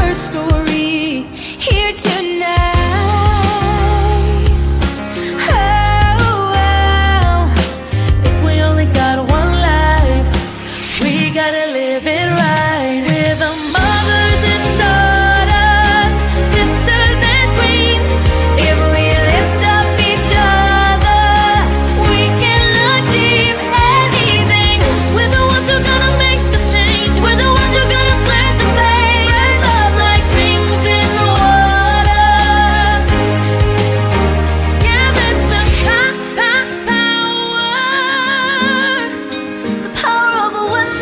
her story here tonight. Oh, if we only got one life, we gotta live it right. We're the mothers and daughters, sisters and queens. if we lift up each other, we can achieve anything. We're the ones who are gonna make the change. We're the ones who are gonna flip the page. Spread love like rings in the water. Yeah, that's the power. The power of a woman.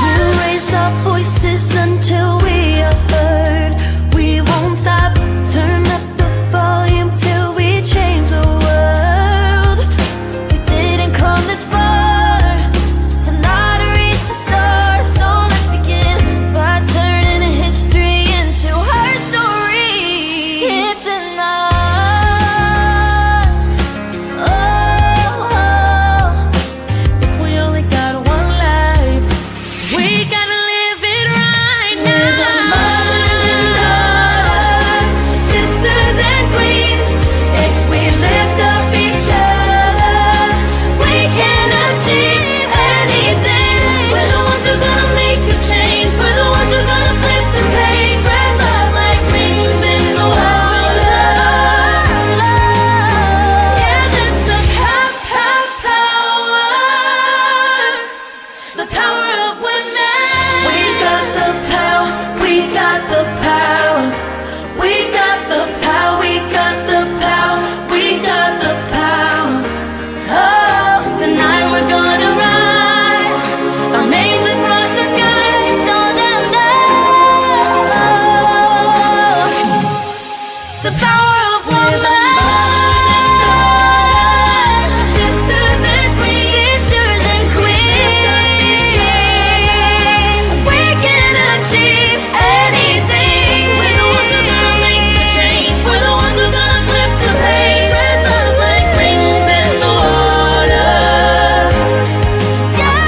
We'll raise our voices until we are heard. We won't stop. Turn up the volume till we change the world. We didn't come this far to not reach the stars. So let's begin by turning history into her story. Here tonight. Oh, If we only got one life, we gotta live it right now. we're the mothers and daughters, sisters and queens. If we lift up each other, we can achieve anything. We're the ones who are gonna make a change. We're the ones who are gonna flip the page. Spread love like rings in the water. Yeah, that's the power. The power of women. We got the power, we got the power. We got the power, we got the power, we got the power. Oh, tonight we're gonna ride our names across the sky, so they'll know the power of woman. Sisters and queens, we can achieve anything. We're the ones who are gonna make the change. We're the ones who are gonna flip the page. Spread love like rings in the water. Yeah,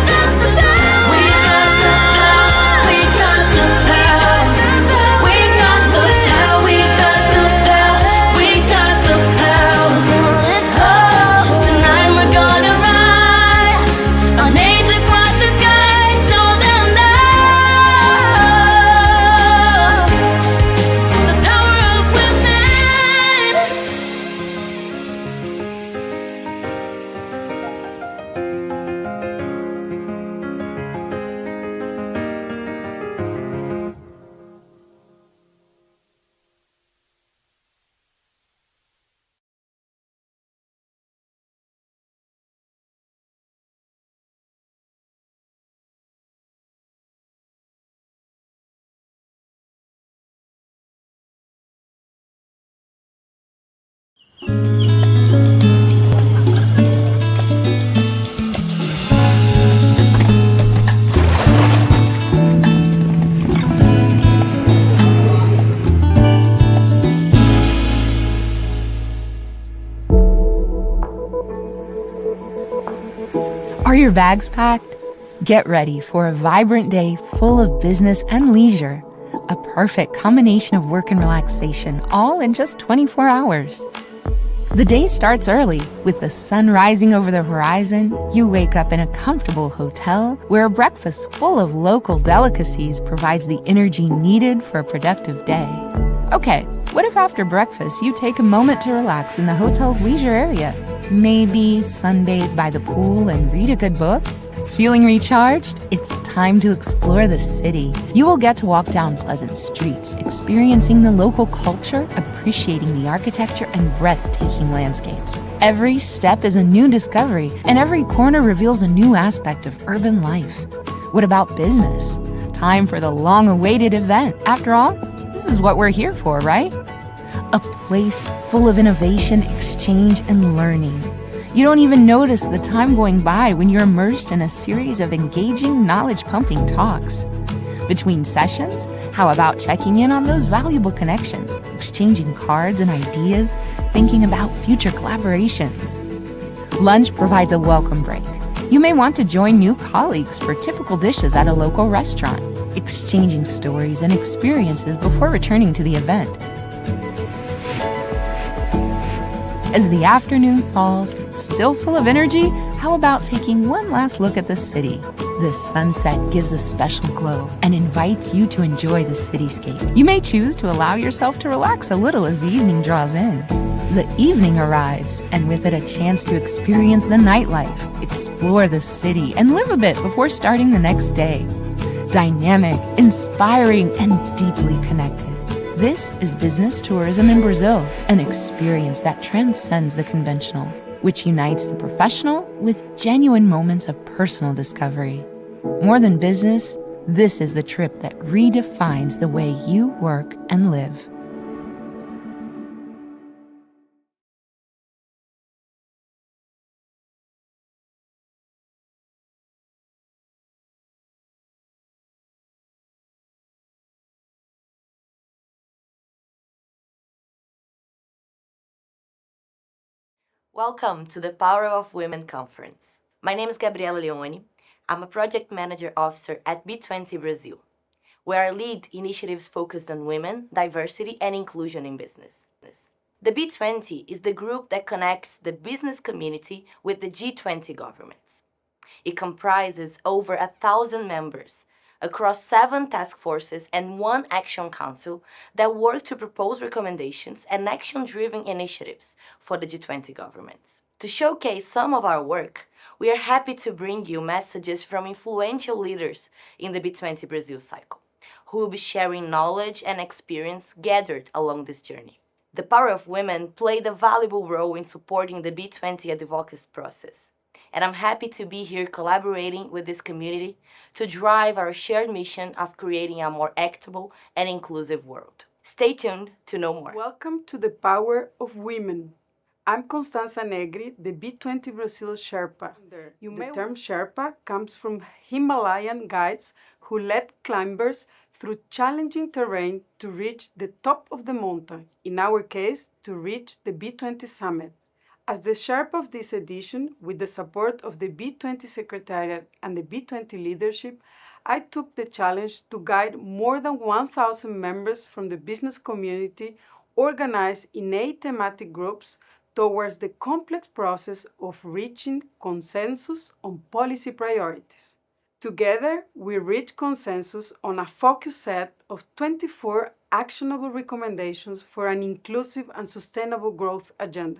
that's the power. We got the power, we got the power. We got the power, we got the power, we got the power. Tonight we're gonna ride our names across the sky, so they'll know the power of women. Are your bags packed? Get ready for a vibrant day full of business and leisure. A perfect combination of work and relaxation, all in just 24 hours. The day starts early with the sun rising over the horizon. You wake up in a comfortable hotel where a breakfast full of local delicacies provides the energy needed for a productive day. Okay, what if after breakfast you take a moment to relax in the hotel's leisure area? Maybe sunbathe by the pool and read a good book? Feeling recharged? It's time to explore the city. You will get to walk down pleasant streets, experiencing the local culture, appreciating the architecture and breathtaking landscapes. Every step is a new discovery, and every corner reveals a new aspect of urban life. What about business? Time for the long-awaited event. After all, this is what we're here for, right? A place full of innovation, exchange, and learning. You don't even notice the time going by when you're immersed in a series of engaging, knowledge-pumping talks. Between sessions, how about checking in on those valuable connections, exchanging cards and ideas, thinking about future collaborations? Lunch provides a welcome break. You may want to join new colleagues for typical dishes at a local restaurant. exchanging stories and experiences before returning to the event. As the afternoon falls, still full of energy, how about taking one last look at the city? The sunset gives a special glow and invites you to enjoy the cityscape. You may choose to allow yourself to relax a little as the evening draws in. The evening arrives, and with it a chance to experience the nightlife, explore the city, and live a bit before starting the next day. Dynamic, inspiring, and deeply connected. This is business tourism in Brazil, an experience that transcends the conventional, which unites the professional with genuine moments of personal discovery. More than business, this is the trip that redefines the way you work and live. Welcome to the Power of Women Conference. My name is Gabriela Leone. I'm a project manager officer at B20 Brazil, where I lead initiatives focused on women, diversity, and inclusion in business. The B20 is the group that connects the business community with the G20 governments. It comprises over 1,000 members across 7 task forces and 1 action council that work to propose recommendations and action-driven initiatives for the G20 governments. To showcase some of our work, we are happy to bring you messages from influential leaders in the B20 Brazil cycle, who will be sharing knowledge and experience gathered along this journey. The Power of Women played a valuable role in supporting the B20 advocacy process, and I'm happy to be here collaborating with this community to drive our shared mission of creating a more equitable and inclusive world. Stay tuned to know more. Welcome to the Power of Women. I'm Constanza Negri, the B20 Brazil Sherpa. The term Sherpa comes from Himalayan guides who led climbers through challenging terrain to reach the top of the mountain, in our case, to reach the B20 summit. As the Sherpa of this edition, with the support of the B20 Secretariat and the B20 leadership, I took the challenge to guide more than 1,000 members from the business community organized in 8 thematic groups towards the complex process of reaching consensus on policy priorities. Together, we reached consensus on a focused set of 24 actionable recommendations for an inclusive and sustainable growth agenda.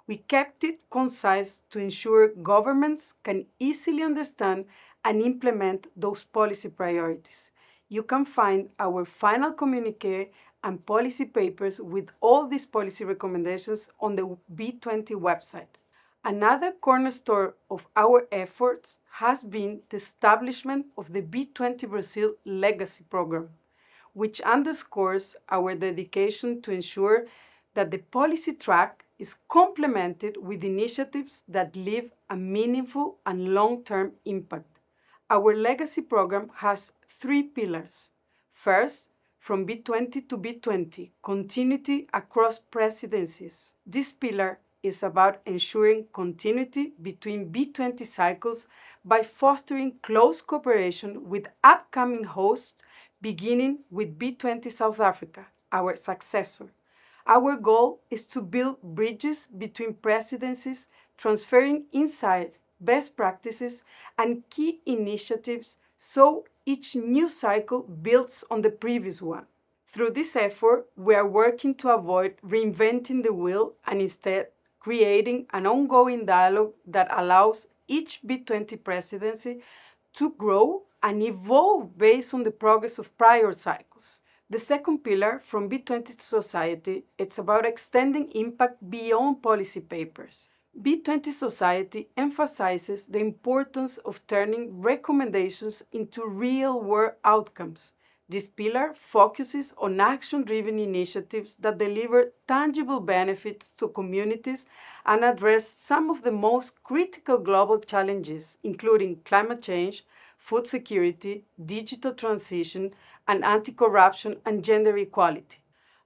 We kept it concise to ensure governments can easily understand and implement those policy priorities. You can find our final communique and policy papers with all these policy recommendations on the B20 website. Another cornerstone of our efforts has been the establishment of the B20 Brazil Legacy Program, which underscores our dedication to ensure that the policy track is complemented with initiatives that leave a meaningful and long-term impact. Our legacy program has 3 pillars. First, from B20 to B20, continuity across presidencies. This pillar is about ensuring continuity between B20 cycles by fostering close cooperation with upcoming hosts, beginning with B20 South Africa, our successor. Our goal is to build bridges between presidencies, transferring insights, best practices, and key initiatives so each new cycle builds on the previous one. Through this effort, we are working to avoid reinventing the wheel and instead creating an ongoing dialogue that allows each B20 presidency to grow and evolve based on the progress of prior cycles. The second pillar, from B20 to society, it's about extending impact beyond policy papers. B20 Society emphasizes the importance of turning recommendations into real-world outcomes. This pillar focuses on action-driven initiatives that deliver tangible benefits to communities and address some of the most critical global challenges, including climate change, food security, digital transition, and anti-corruption and gender equality.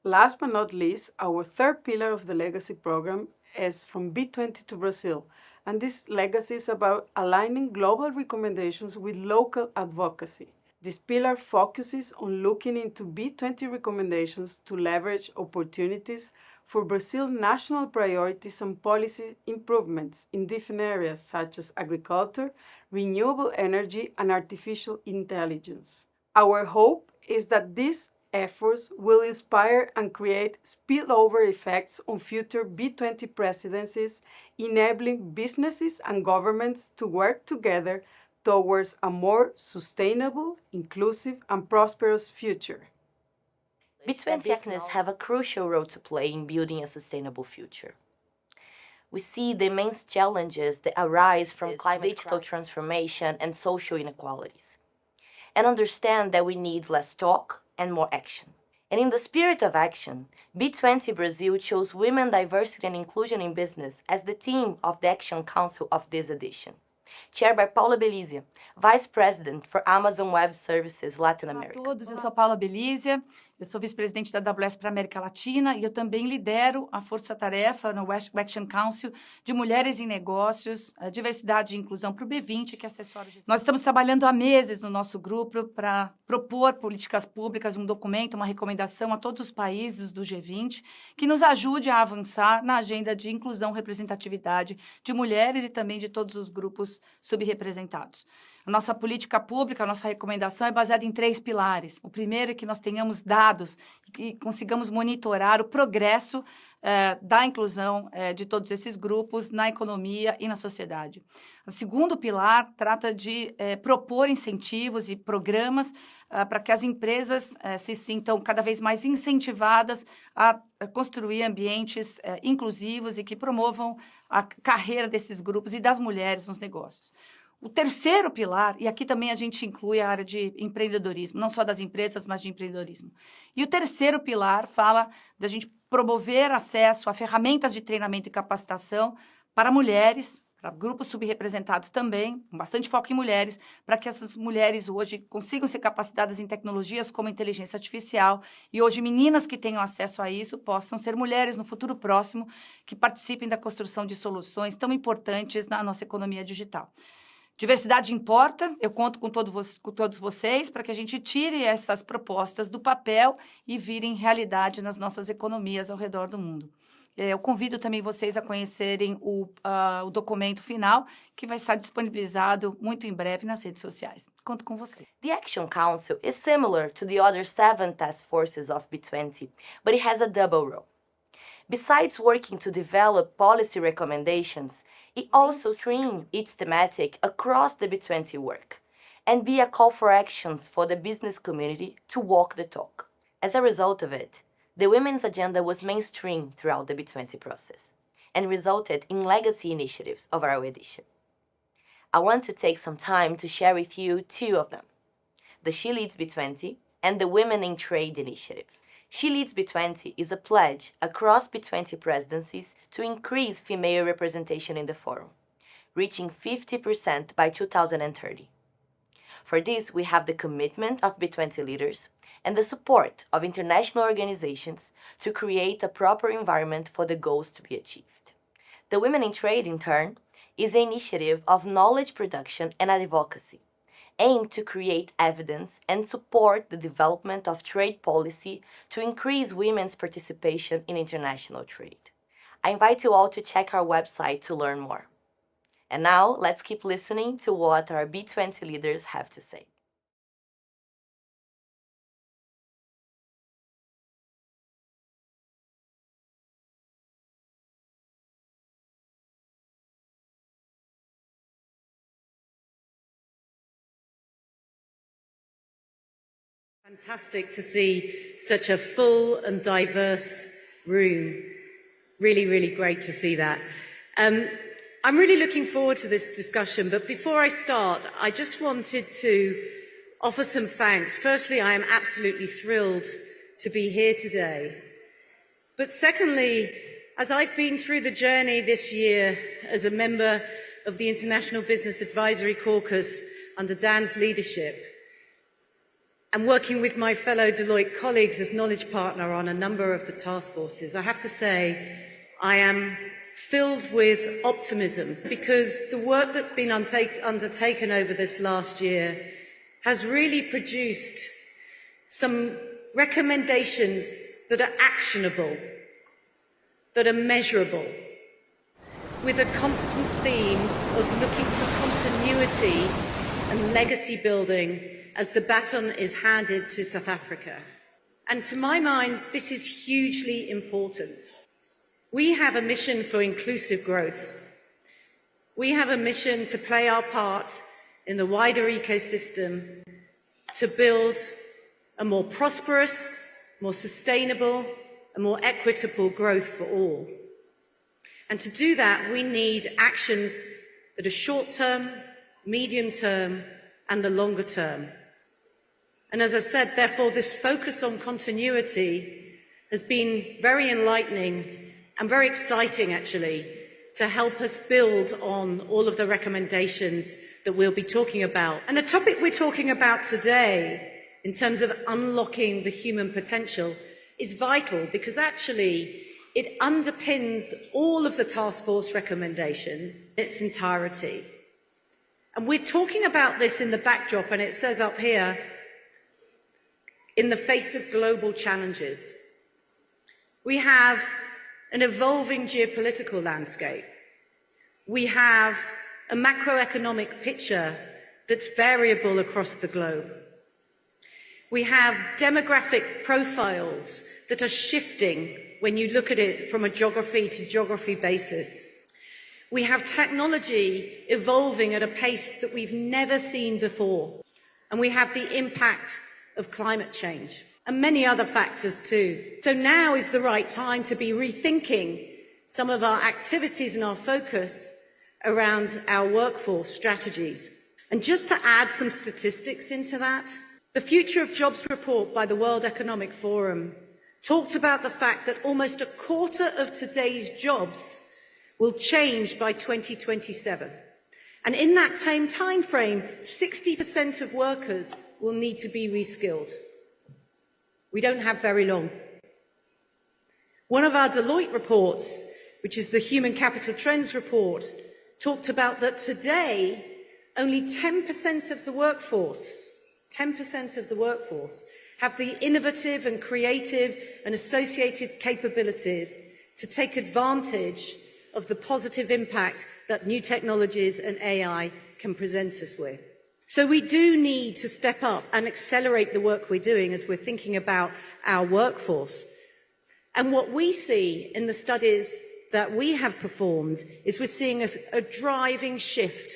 Last but not least, our third pillar of the legacy program is from B20 to Brazil, and this legacy is about aligning global recommendations with local advocacy. This pillar focuses on looking into B20 recommendations to leverage opportunities for Brazil's national priorities and policy improvements in different areas such as agriculture, renewable energy, and artificial intelligence. Our hope is that these efforts will inspire and create spillover effects on future B20 presidencies, enabling businesses and governments to work together towards a more sustainable, inclusive, and prosperous future. B20 activists have a crucial role to play in building a sustainable future. We see the immense challenges that arise from digital transformation and social inequalities, and understand that we need less talk and more action. And in the spirit of action, B20 Brazil chose Women, Diversity and Inclusion in Business as the theme of the Action Council of this edition, chaired by Paula Belizia, Vice President for Amazon Web Services Latin America. Olá a todos, eu sou Paula Belizia, eu sou vice-presidente da AWS para a América Latina e eu também lidero a força-tarefa no Action Council de Mulheres em Negócios, Diversidade e Inclusão para o B20, que é acessório de... Nós estamos trabalhando há meses no nosso grupo para propor políticas públicas, um documento, uma recomendação a todos os países do G20 que nos ajude a avançar na agenda de inclusão e representatividade de mulheres e também de todos os grupos subrepresentados. A nossa política pública, a nossa recomendação é baseada em 3 pilares. O primeiro é que nós tenhamos dados e consigamos monitorar o progresso da inclusão de todos esses grupos na economia e na sociedade. O segundo pilar trata de propor incentivos e programas para que as empresas se sintam cada vez mais incentivadas a construir ambientes inclusivos e que promovam a carreira desses grupos e das mulheres nos negócios. O terceiro pilar, e aqui também a gente inclui a área de empreendedorismo, não só das empresas, mas de empreendedorismo. E o terceiro pilar fala da gente promover acesso a ferramentas de treinamento e capacitação para mulheres, para grupos subrepresentados também, com bastante foco em mulheres, para que essas mulheres hoje consigam ser capacitadas em tecnologias como inteligência artificial e hoje meninas que tenham acesso a isso possam ser mulheres no futuro próximo que participem da construção de soluções tão importantes na nossa economia digital. Diversidade importa, eu conto com todos vocês para que a gente tire essas propostas do papel e virem realidade nas nossas economias ao redor do mundo. Eu convido também vocês a conhecerem o documento final, que vai estar disponibilizado muito em breve nas redes sociais. Conto com você. The Action Council is similar to the other 7 task forces of B20, but it has a double role. Besides working to develop policy recommendations, it also streams its thematic across the B20 work and be a call for actions for the business community to walk the talk. As a result of it, the women's agenda was mainstreamed throughout the B20 process and resulted in legacy initiatives of our edition. I want to take some time to share with you 2 of them, the She Leads B20 and the Women in Trade initiative. She Leads B20 is a pledge across B20 presidencies to increase female representation in the forum, reaching 50% by 2030. For this, we have the commitment of B20 leaders and the support of international organizations to create a proper environment for the goals to be achieved. The Women in Trade, in turn, is an initiative of knowledge production and advocacy, aimed to create evidence and support the development of trade policy to increase women's participation in international trade. I invite you all to check our website to learn more. And now, let's keep listening to what our B20 leaders have to say. Fantastic to see such a full and diverse room. Really, really great to see that. I'm really looking forward to this discussion, but before I start, I just wanted to offer some thanks. Firstly, I am absolutely thrilled to be here today. But secondly, as I've been through the journey this year as a member of the International Business Advisory Caucus under Dan's leadership, and working with my fellow Deloitte colleagues as knowledge partner on a number of the task forces, I have to say I am filled with optimism because the work that's been undertaken over this last year has really produced some recommendations that are actionable, that are measurable, with a constant theme of looking for continuity and legacy building as the baton is handed to South Africa. And to my mind, this is hugely important. We have a mission for inclusive growth. We have a mission to play our part in the wider ecosystem to build a more prosperous, more sustainable, and more equitable growth for all. And to do that, we need actions that are short-term, medium-term, and the longer term. And as I said, therefore, this focus on continuity has been very enlightening and very exciting, actually, to help us build on all of the recommendations that we'll be talking about. And the topic we're talking about today, in terms of unlocking the human potential, is vital because actually it underpins all of the task force recommendations in its entirety. And we're talking about this in the backdrop, and it says up here, in the face of global challenges. We have an evolving geopolitical landscape. We have a macroeconomic picture that's variable across the globe. We have demographic profiles that are shifting when you look at it from a geography to geography basis. We have technology evolving at a pace that we've never seen before. And we have the impact of climate change and many other factors too. So now is the right time to be rethinking some of our activities and our focus around our workforce strategies. And just to add some statistics into that, the Future of Jobs report by the World Economic Forum talked about the fact that almost a quarter of today's jobs will change by 2027. And in that same time frame, 60% of workers will need to be reskilled. We don't have very long. One of our Deloitte reports, which is the Human Capital Trends report, talked about that today only 10% of the workforce, 10% of the workforce have the innovative and creative and associated capabilities to take advantage of the positive impact that new technologies and AI can present us with. So we do need to step up and accelerate the work we're doing as we're thinking about our workforce. And what we see in the studies that we have performed is we're seeing a driving shift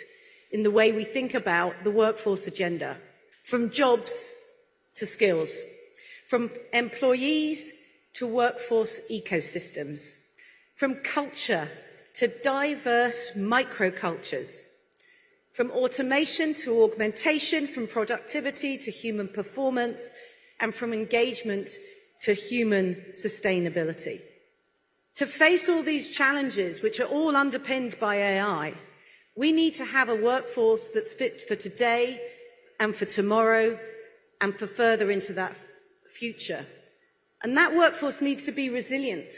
in the way we think about the workforce agenda, from jobs to skills, from employees to workforce ecosystems, from culture to diverse microcultures, from automation to augmentation, from productivity to human performance, and from engagement to human sustainability. To face all these challenges, which are all underpinned by AI, we need to have a workforce that's fit for today and for tomorrow and for further into that future. And that workforce needs to be resilient.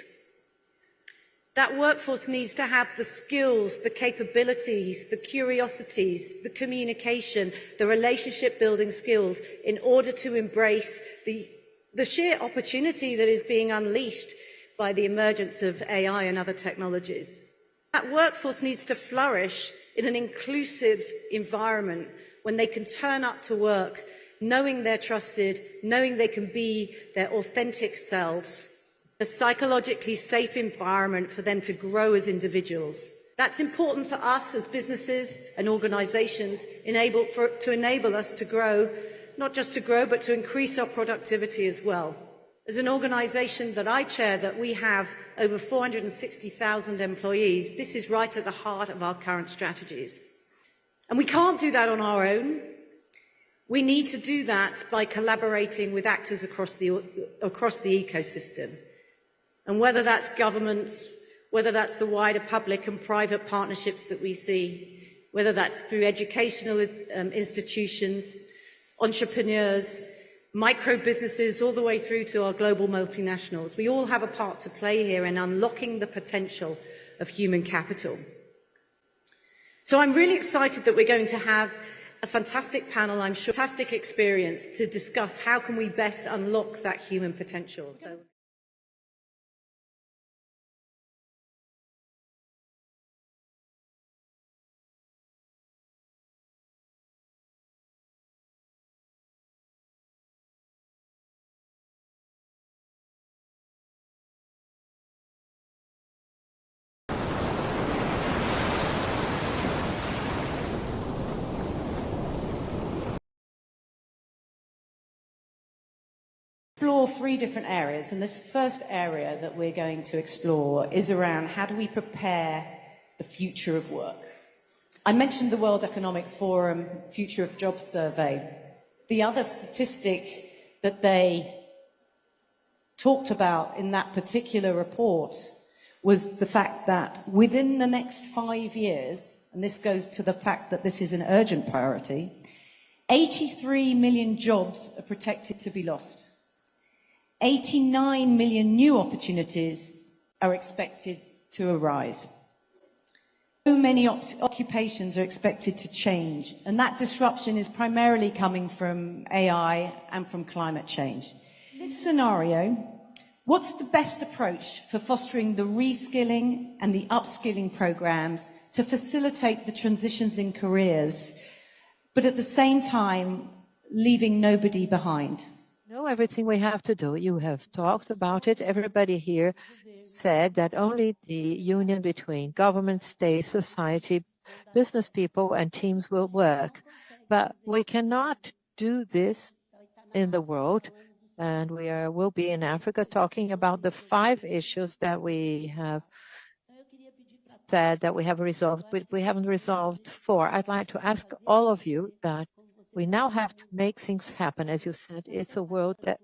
That workforce needs to have the skills, the capabilities, the curiosities, the communication, the relationship building skills in order to embrace the sheer opportunity that is being unleashed by the emergence of AI and other technologies. That workforce needs to flourish in an inclusive environment when they can turn up to work knowing they're trusted, knowing they can be their authentic selves, a psychologically safe environment for them to grow as individuals. That's important for us as businesses and organisations to enable us to grow, not just to grow, but to increase our productivity as well. As an organisation that I chair, that we have over 460,000 employees, this is right at the heart of our current strategies. And we can't do that on our own. We need to do that by collaborating with actors across the ecosystem. And whether that's governments, whether that's the wider public and private partnerships that we see, whether that's through educational institutions, entrepreneurs, micro businesses, all the way through to our global multinationals, we all have a part to play here in unlocking the potential of human capital. So I'm really excited that we're going to have a fantastic panel, I'm sure, fantastic experience to discuss how can we best unlock that human potential. So. Explore three different areas, and this first area that we're going to explore is around how do we prepare the future of work. I mentioned the World Economic Forum Future of Jobs survey. The other statistic that they talked about in that particular report was the fact that within the next 5 years, and this goes to the fact that this is an urgent priority, 83 million jobs are protected to be lost. 89 million new opportunities are expected to arise. So many occupations are expected to change, and that disruption is primarily coming from AI and from climate change. In this scenario, what's the best approach for fostering the reskilling and the upskilling programs to facilitate the transitions in careers, but at the same time, leaving nobody behind? Know everything we have to do. You have talked about it. Everybody here said that only the union between government, state, society, business people, and teams will work. But we cannot do this in the world. And will be in Africa talking about the 5 issues that we have said that we have resolved, but we haven't resolved 4. I'd like to ask all of you that we now have to make things happen. As you said, it's a world that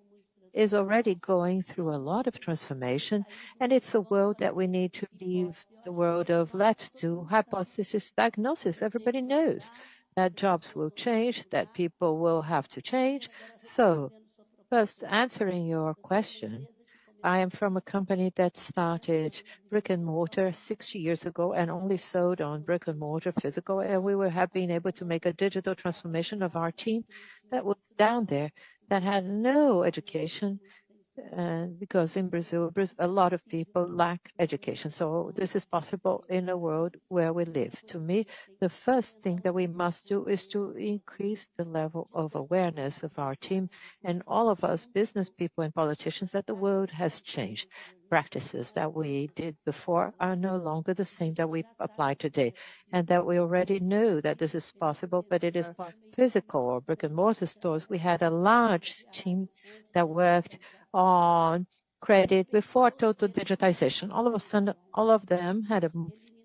is already going through a lot of transformation, and it's a world that we need to leave the world of let's do hypothesis diagnosis. Everybody knows that jobs will change, that people will have to change. So first, answering your question, I am from a company that started brick and mortar 60 years ago and only sold on brick and mortar physical. And we have been able to make a digital transformation of our team that was down there, that had no education. Because in Brazil, a lot of people lack education. So this is possible in a world where we live. To me, the first thing that we must do is to increase the level of awareness of our team and all of us business people and politicians that the world has changed. Practices that we did before are no longer the same that we apply today, and that we already know that this is possible, but it is physical or brick and mortar stores. We had a large team that worked on credit before total digitization. All of a sudden, all of them had a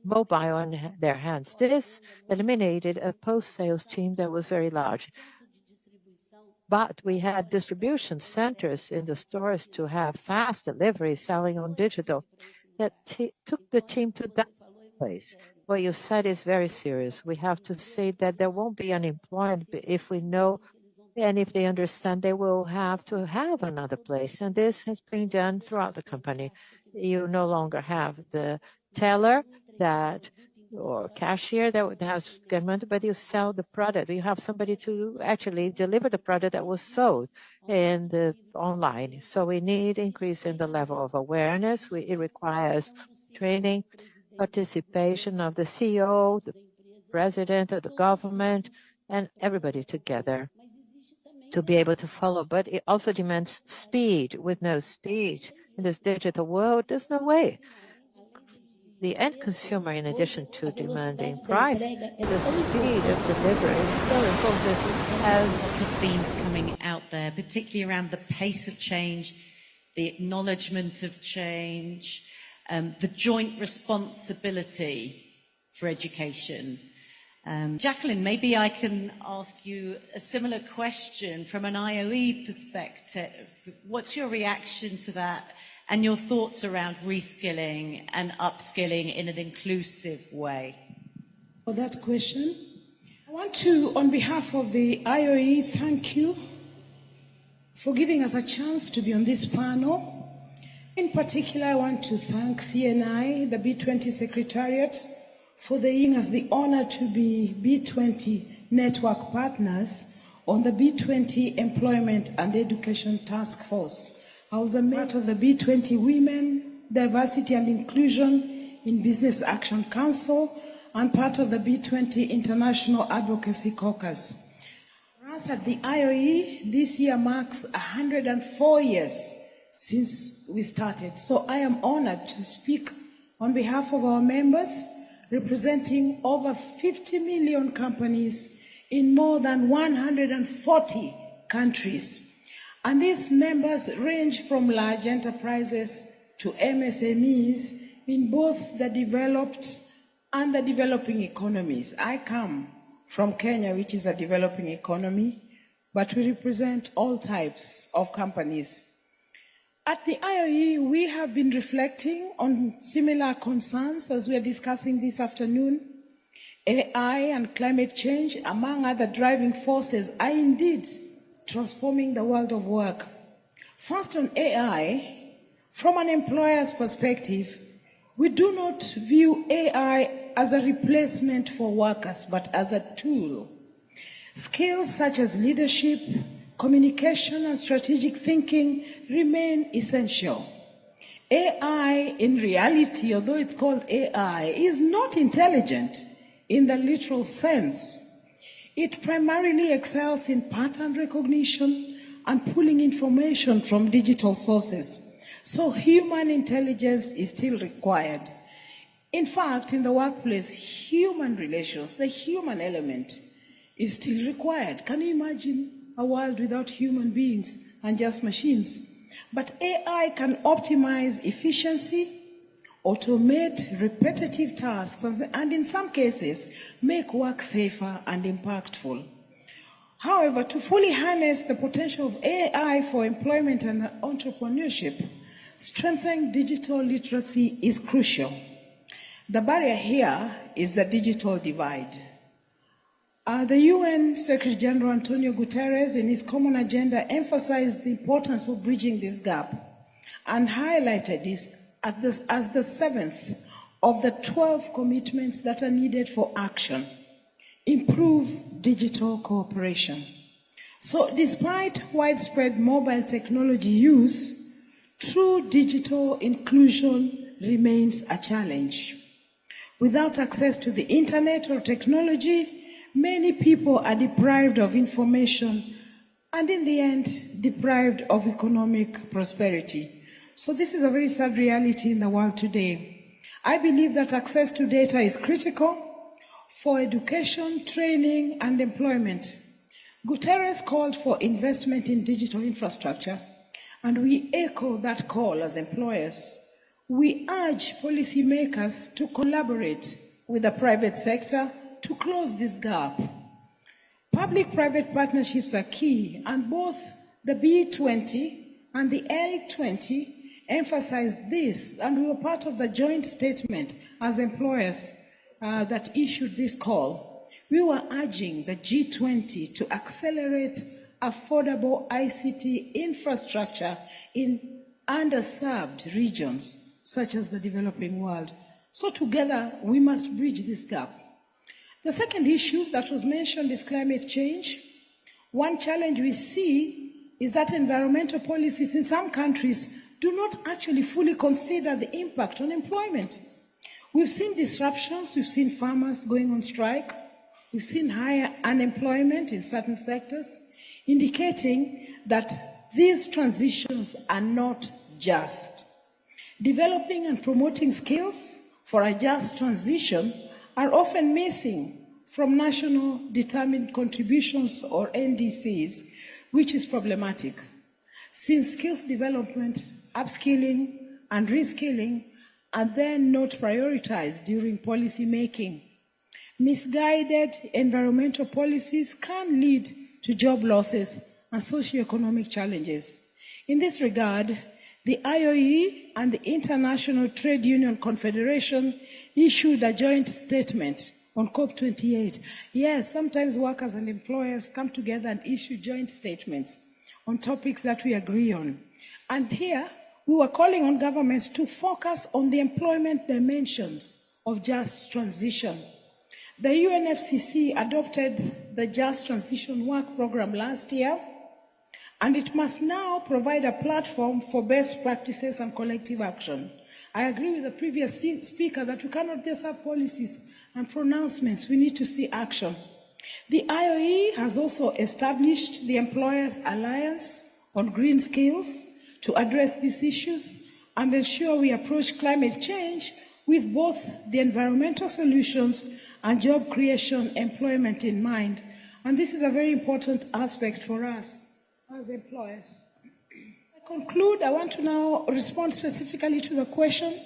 mobile in their hands. This eliminated a post-sales team that was very large. But we had distribution centers in the stores to have fast delivery, selling on digital. That took the team to that place. What you said is very serious. We have to say that there won't be unemployment if we know and if they understand, they will have to have another place. And this has been done throughout the company. You no longer have the teller or cashier that has government, but you sell the product. You have somebody to actually deliver the product that was sold in the online. So we need increase in the level of awareness. It requires training, participation of the CEO, the president of the government, and everybody together to be able to follow. But it also demands speed. With no speed in this digital world, there's no way. The end consumer, in addition to demanding price, the speed of delivery is so important. Lots of themes coming out there, particularly around the pace of change, the acknowledgement of change, the joint responsibility for education. Jacqueline, maybe I can ask you a similar question from an IOE perspective. What's your reaction to that and your thoughts around reskilling and upskilling in an inclusive way? For that question, I want to, on behalf of the IOE, thank you for giving us a chance to be on this panel. In particular, I want to thank CNI, the B20 Secretariat, for giving us the honor to be B20 network partners on the B20 Employment and Education Task Force. I was a member of the B20 Women, Diversity and Inclusion in Business Action Council and part of the B20 International Advocacy Caucus. For us at the IOE, this year marks 104 years since we started. So I am honored to speak on behalf of our members, representing over 50 million companies in more than 140 countries. And these members range from large enterprises to MSMEs in both the developed and the developing economies. I come from Kenya, which is a developing economy, but we represent all types of companies. At the IOE, we have been reflecting on similar concerns as we are discussing this afternoon. AI and climate change, among other driving forces, are indeed transforming the world of work. First on AI, from an employer's perspective, we do not view AI as a replacement for workers, but as a tool. Skills such as leadership, communication, and strategic thinking remain essential. AI, in reality, although it's called AI, is not intelligent in the literal sense. It primarily excels in pattern recognition and pulling information from digital sources. So human intelligence is still required. In fact, in the workplace, human relations, the human element, is still required. Can you imagine a world without human beings and just machines? But AI can optimize efficiency, automate repetitive tasks, and in some cases, make work safer and impactful. However, to fully harness the potential of AI for employment and entrepreneurship, strengthening digital literacy is crucial. The barrier here is the digital divide. The UN Secretary General Antonio Guterres, in his Common Agenda, emphasized the importance of bridging this gap and highlighted this as the 7th of the 12 commitments that are needed for action. Improve digital cooperation. So despite widespread mobile technology use, true digital inclusion remains a challenge. Without access to the internet or technology, many people are deprived of information and in the end, deprived of economic prosperity. So this is a very sad reality in the world today. I believe that access to data is critical for education, training, and employment. Guterres called for investment in digital infrastructure, and we echo that call as employers. We urge policymakers to collaborate with the private sector to close this gap. Public-private partnerships are key, and both the B20 and the L20 emphasized this, and we were part of the joint statement as employers that issued this call. We were urging the G20 to accelerate affordable ICT infrastructure in underserved regions, such as the developing world. So together, we must bridge this gap. The second issue that was mentioned is climate change. One challenge we see is that environmental policies in some countries do not actually fully consider the impact on employment. We've seen disruptions, we've seen farmers going on strike, we've seen higher unemployment in certain sectors, indicating that these transitions are not just. Developing and promoting skills for a just transition are often missing from national determined contributions or NDCs, which is problematic. Since skills development, upskilling, and reskilling are then not prioritized during policy making, misguided environmental policies can lead to job losses and socioeconomic challenges. In this regard, the IOE and the International Trade Union Confederation issued a joint statement on COP28. Yes, sometimes workers and employers come together and issue joint statements on topics that we agree on. And here, we were calling on governments to focus on the employment dimensions of just transition. The UNFCCC adopted the Just Transition Work Program last year, and it must now provide a platform for best practices and collective action. I agree with the previous speaker that we cannot just have policies and pronouncements. We need to see action. The IOE has also established the Employers Alliance on Green Skills to address these issues and ensure we approach climate change with both the environmental solutions and job creation employment in mind. And this is a very important aspect for us as employers. To conclude, I want to now respond specifically to the question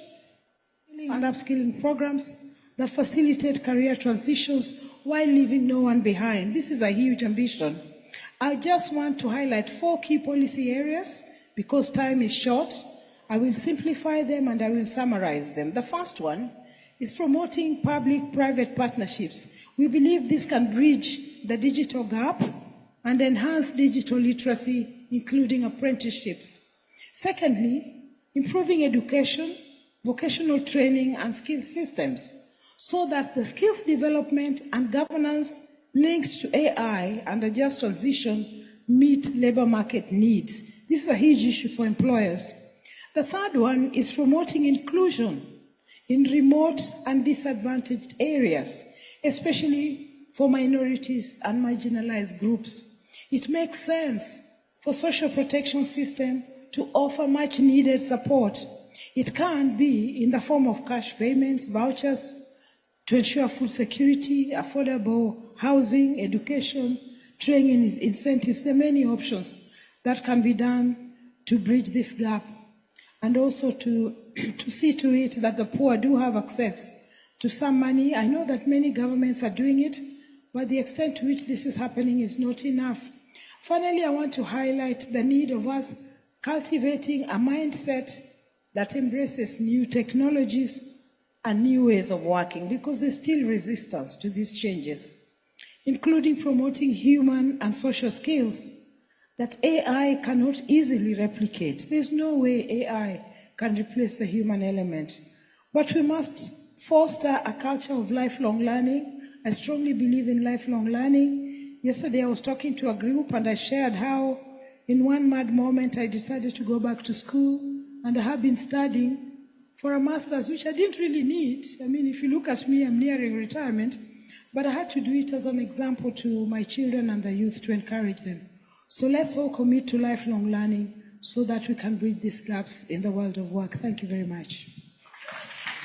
and upskilling programs that facilitate career transitions while leaving no one behind. This is a huge ambition. I just want to highlight 4 key policy areas because time is short. I will simplify them and I will summarize them. The first one is promoting public-private partnerships. We believe this can bridge the digital gap and enhance digital literacy, including apprenticeships. Secondly, improving education, vocational training, and skill systems so that the skills development and governance linked to AI and a just transition meet labor market needs. This is a huge issue for employers. The third one is promoting inclusion in remote and disadvantaged areas, especially for minorities and marginalized groups. It makes sense for social protection system to offer much needed support. It can be in the form of cash payments, vouchers, to ensure food security, affordable housing, education, training incentives. There are many options that can be done to bridge this gap and also to see to it that the poor do have access to some money. I know that many governments are doing it, but the extent to which this is happening is not enough. Finally, I want to highlight the need of us cultivating a mindset that embraces new technologies and new ways of working, because there's still resistance to these changes, including promoting human and social skills that AI cannot easily replicate. There's no way AI can replace the human element. But we must foster a culture of lifelong learning. I strongly believe in lifelong learning. Yesterday I was talking to a group and I shared how in one mad moment I decided to go back to school, and I have been studying for a master's, which I didn't really need. I mean, if you look at me, I'm nearing retirement, but I had to do it as an example to my children and the youth to encourage them. So let's all commit to lifelong learning so that we can bridge these gaps in the world of work. Thank you very much.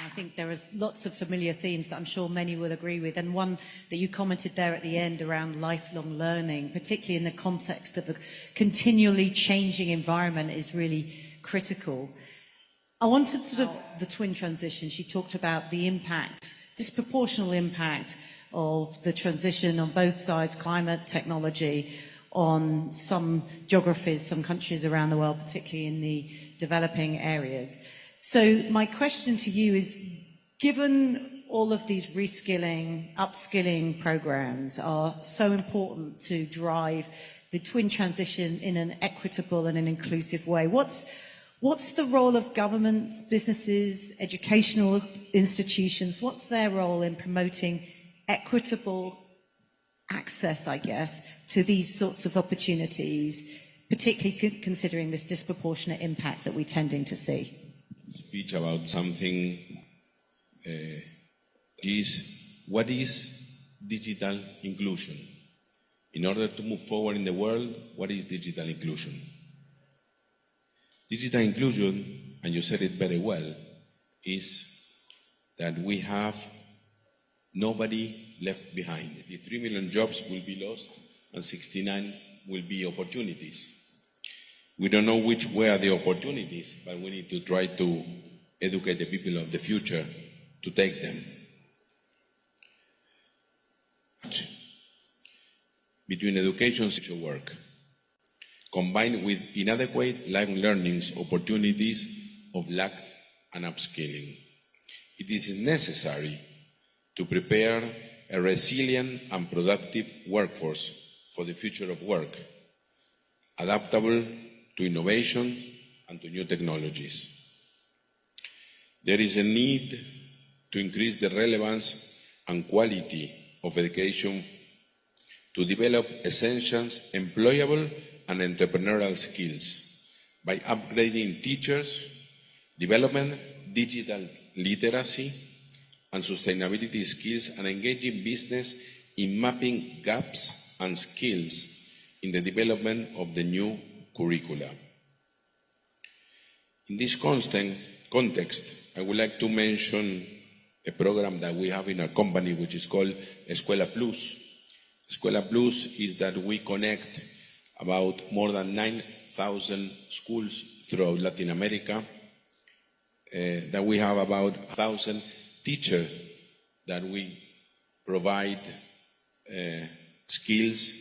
I think there are lots of familiar themes that I'm sure many will agree with, and one that you commented there at the end around lifelong learning, particularly in the context of a continually changing environment, is really critical. I wanted sort of the twin transition. She talked about the impact, disproportional impact of the transition on both sides, climate, technology, on some geographies, some countries around the world, particularly in the developing areas. So my question to you is, given all of these reskilling, upskilling programs are so important to drive the twin transition in an equitable and an inclusive way, what's the role of governments, businesses, educational institutions? What's their role in promoting equitable access, I guess, to these sorts of opportunities, particularly considering this disproportionate impact that we're tending to see? Speech about something what is digital inclusion? In order to move forward in the world, what is digital inclusion? Digital inclusion, and you said it very well, is that we have nobody left behind. The 3 million jobs will be lost and 69 will be opportunities. We don't know where are the opportunities, but we need to try to educate the people of the future to take them. Between education and social work, combined with inadequate life learning's opportunities of lack and upskilling. It is necessary to prepare a resilient and productive workforce for the future of work, adaptable to innovation and to new technologies. There is a need to increase the relevance and quality of education to develop essential, employable, and entrepreneurial skills by upgrading teachers, development, digital literacy, and sustainability skills, and engaging business in mapping gaps and skills in the development of the new curricula. In this context, I would like to mention a program that we have in our company, which is called Escuela Plus. Escuela Plus is that we connect about more than 9,000 schools throughout Latin America, that we have about 1,000 teachers that we provide skills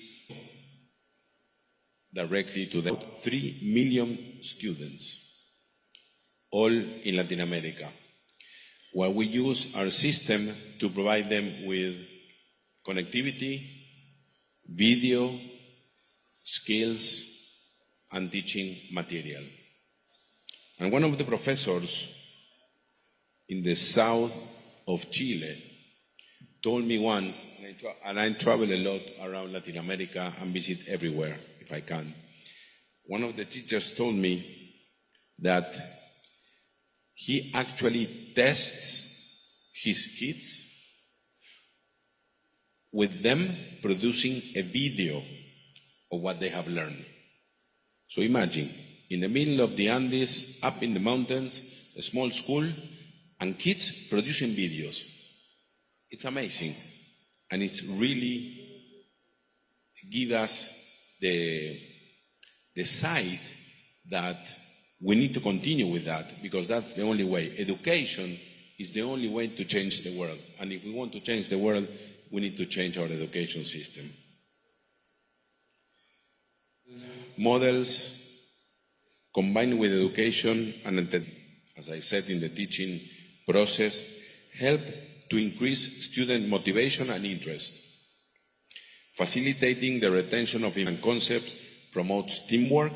directly to them. 3 million students, all in Latin America, where we use our system to provide them with connectivity, video, skills, and teaching material. And one of the professors in the south of Chile told me once, and I travel a lot around Latin America and visit everywhere if I can. One of the teachers told me that he actually tests his kids with them producing a video of what they have learned. So imagine, in the middle of the Andes, up in the mountains, a small school, and kids producing videos. It's amazing. And it's really give us the sight that we need to continue with that, because that's the only way. Education is the only way to change the world. And if we want to change the world, we need to change our education system. Models combined with education and, as I said, in the teaching process, help to increase student motivation and interest. Facilitating the retention of important concepts promotes teamwork,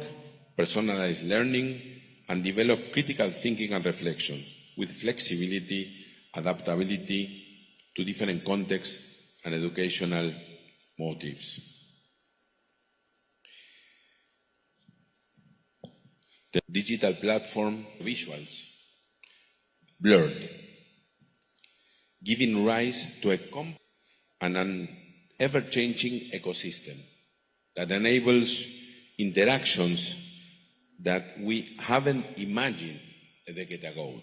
personalized learning, and develop critical thinking and reflection with flexibility, adaptability to different contexts and educational motives. The digital platform visuals blurred, giving rise to a complex and an ever-changing ecosystem that enables interactions that we haven't imagined a decade ago.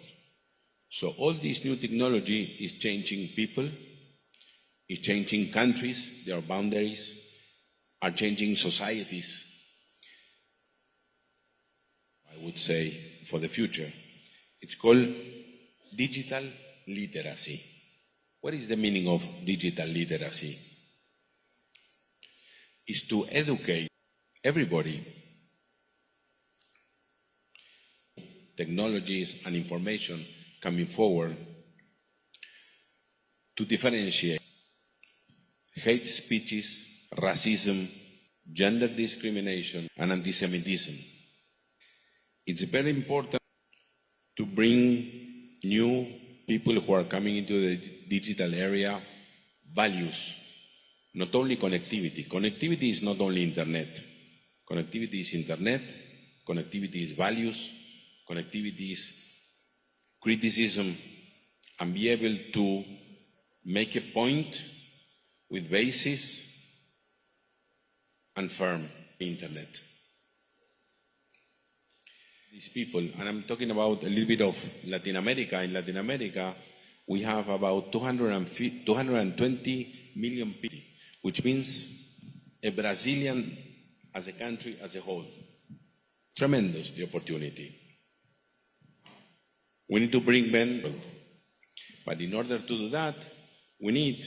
So all this new technology is changing people, is changing countries, their boundaries, are changing societies, I would say, for the future. It's called digital literacy. What is the meaning of digital literacy? It's to educate everybody. Technologies and information coming forward to differentiate hate speeches, racism, gender discrimination, and anti-Semitism. It's very important to bring new people who are coming into the digital area values, not only connectivity. Connectivity is not only internet. Connectivity is internet, connectivity is values, connectivity is criticism, and be able to make a point with basis and firm internet. These people, and I'm talking about a little bit of Latin America. In Latin America, we have about 220 million people, which means a Brazilian as a country as a whole. Tremendous, the opportunity. We need to bring them, but in order to do that, we need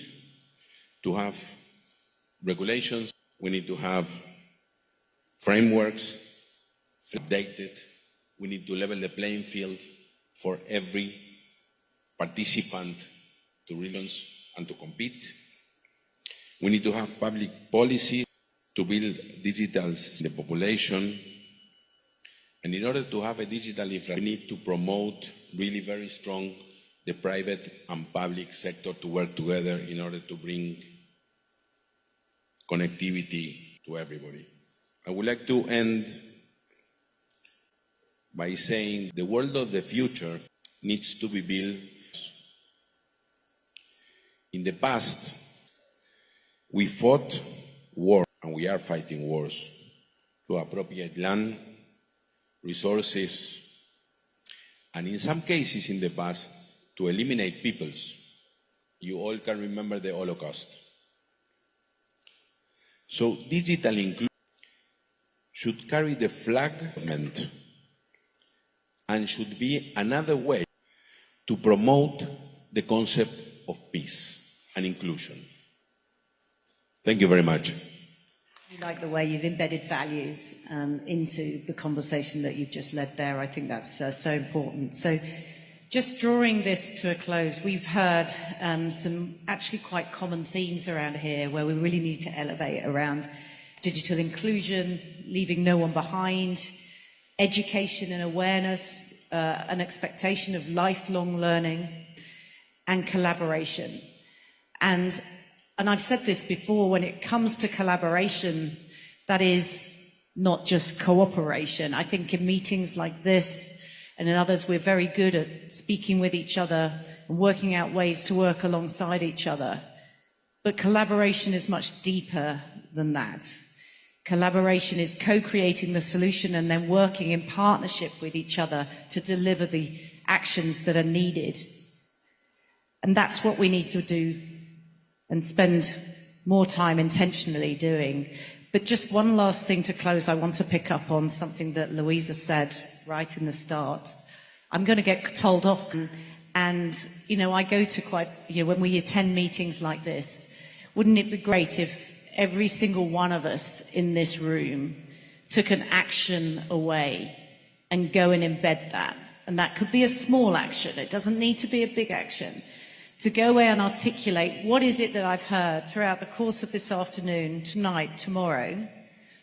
to have regulations, we need to have frameworks updated, we need to level the playing field for every participant to realize and to compete. We need to have public policies to build digitals in the population. And in order to have a digital infrastructure, we need to promote really very strong the private and public sector to work together in order to bring connectivity to everybody. I would like to end by saying the world of the future needs to be built. In the past, we fought war, and we are fighting wars, to appropriate land, resources, and in some cases in the past, to eliminate peoples. You all can remember the Holocaust. So digital inclusion should carry the flag and should be another way to promote the concept of peace and inclusion. Thank you very much. I like the way you've embedded values into the conversation that you've just led there. I think that's so important. So just drawing this to a close, we've heard some actually quite common themes around here where we really need to elevate around digital inclusion, leaving no one behind, education and awareness, an expectation of lifelong learning, and collaboration. And I've said this before, when it comes to collaboration, that is not just cooperation. I think in meetings like this and in others, we're very good at speaking with each other and working out ways to work alongside each other. But collaboration is much deeper than that. Collaboration is co-creating the solution and then working in partnership with each other to deliver the actions that are needed. And that's what we need to do and spend more time intentionally doing. But just one last thing to close, I want to pick up on something that Louisa said right in the start. I'm going to get told off, and, you know, I go to quite, you know, when we attend meetings like this, wouldn't it be great if every single one of us in this room took an action away and go and embed that? And that could be a small action. It doesn't need to be a big action. To go away and articulate what is it that I've heard throughout the course of this afternoon, tonight, tomorrow,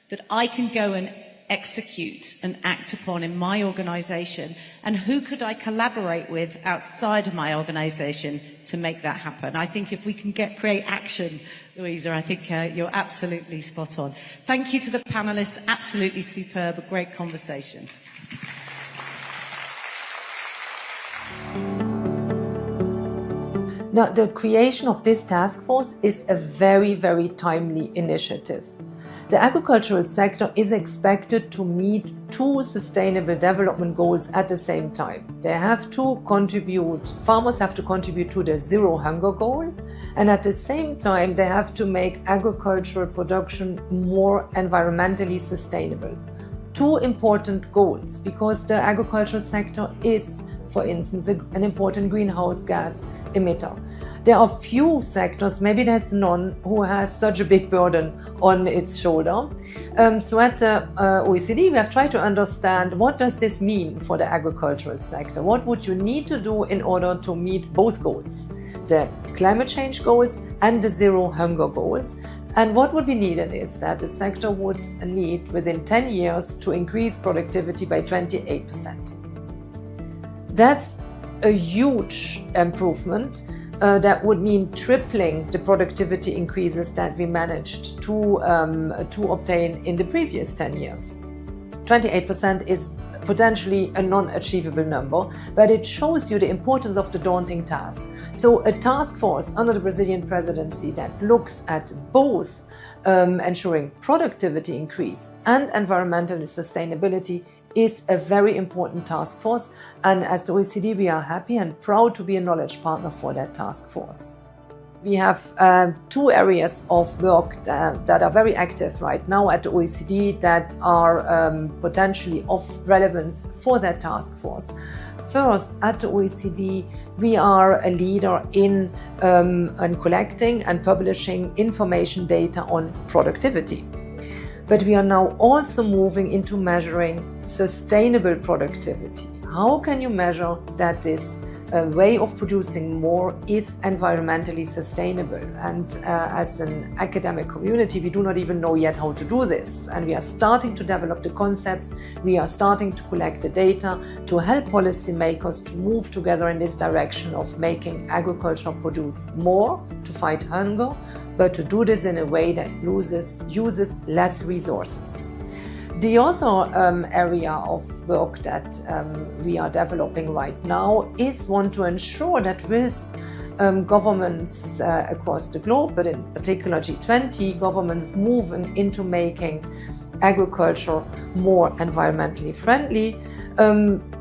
that I can go and execute and act upon in my organization, and who could I collaborate with outside of my organization to make that happen? I think if we can create action, Louisa, I think you're absolutely spot on. Thank you to the panelists, absolutely superb, a great conversation. Now, the creation of this task force is a very, very timely initiative. The agricultural sector is expected to meet 2 sustainable development goals at the same time. They have to contribute, farmers have to contribute to the zero hunger goal, and at the same time they have to make agricultural production more environmentally sustainable. 2 important goals, because the agricultural sector is, for instance, an important greenhouse gas emitter. There are few sectors, maybe there's none, who has such a big burden on its shoulder. So at the OECD, we have tried to understand what does this mean for the agricultural sector? What would you need to do in order to meet both goals, the climate change goals and the zero hunger goals? And what would be needed is that the sector would need within 10 years to increase productivity by 28%. That's a huge improvement. That would mean tripling the productivity increases that we managed to obtain in the previous 10 years. 28% is potentially a non-achievable number, but it shows you the importance of the daunting task. So a task force under the Brazilian presidency that looks at both ensuring productivity increase and environmental sustainability is a very important task force, and as the OECD we are happy and proud to be a knowledge partner for that task force. We have 2 areas of work that are very active right now at the OECD that are potentially of relevance for that task force. First, at the OECD, we are a leader in collecting and publishing information data on productivity. But we are now also moving into measuring sustainable productivity. How can you measure that this a way of producing more is environmentally sustainable. And as an academic community, we do not even know yet how to do this. And we are starting to develop the concepts, we are starting to collect the data to help policymakers to move together in this direction of making agriculture produce more to fight hunger, but to do this in a way that uses less resources. The other area of work that we are developing right now is one to ensure that whilst governments across the globe, but in particular G20 governments, moving into making agriculture more environmentally friendly,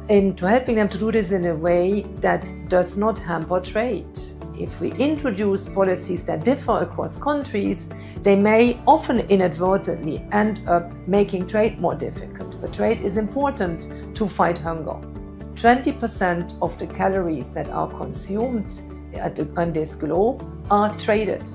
into helping them to do this in a way that does not hamper trade. If we introduce policies that differ across countries, they may often inadvertently end up making trade more difficult. But trade is important to fight hunger. 20% of the calories that are consumed on this globe are traded.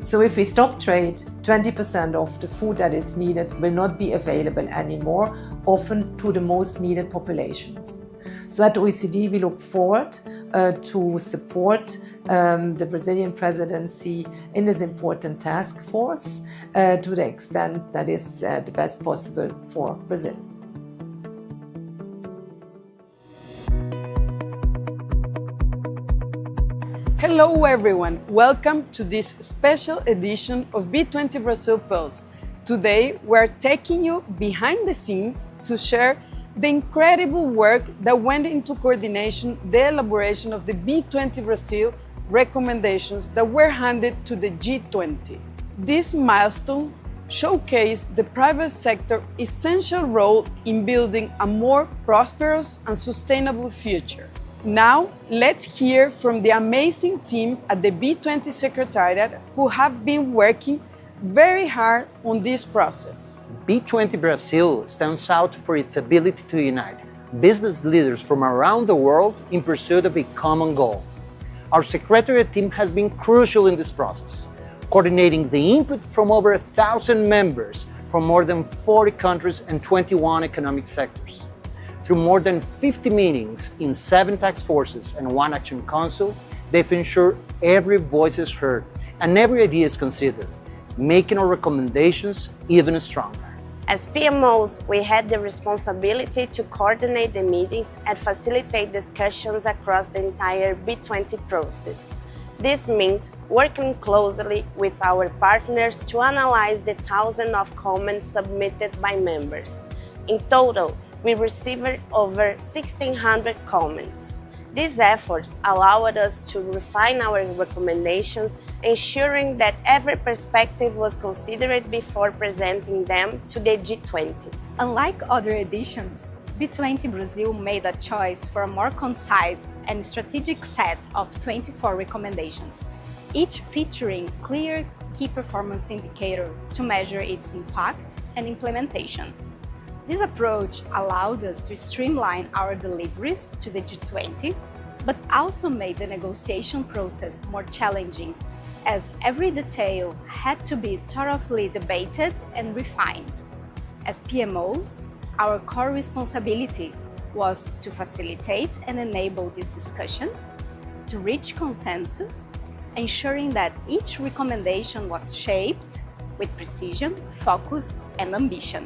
So if we stop trade, 20% of the food that is needed will not be available anymore, often to the most needed populations. So at OECD, we look forward to support the Brazilian presidency in this important task force to the extent that is the best possible for Brazil. Hello everyone, welcome to this special edition of B20 Brazil Pulse. Today we're taking you behind the scenes to share the incredible work that went into coordination the elaboration of the B20 Brazil recommendations that were handed to the G20. This milestone showcased the private sector's essential role in building a more prosperous and sustainable future. Now, let's hear from the amazing team at the B20 Secretariat who have been working very hard on this process. B20 Brazil stands out for its ability to unite business leaders from around the world in pursuit of a common goal. Our Secretariat team has been crucial in this process, coordinating the input from over 1,000 members from more than 40 countries and 21 economic sectors. Through more than 50 meetings in 7 task forces and 1 action council, they've ensured every voice is heard and every idea is considered, making our recommendations even stronger. As PMOs, we had the responsibility to coordinate the meetings and facilitate discussions across the entire B20 process. This meant working closely with our partners to analyze the thousands of comments submitted by members. In total, we received over 1,600 comments. These efforts allowed us to refine our recommendations, ensuring that every perspective was considered before presenting them to the G20. Unlike other editions, B20 Brazil made a choice for a more concise and strategic set of 24 recommendations, each featuring clear key performance indicators to measure its impact and implementation. This approach allowed us to streamline our deliveries to the G20, but also made the negotiation process more challenging, as every detail had to be thoroughly debated and refined. As PMOs, our core responsibility was to facilitate and enable these discussions, to reach consensus, ensuring that each recommendation was shaped with precision, focus, and ambition.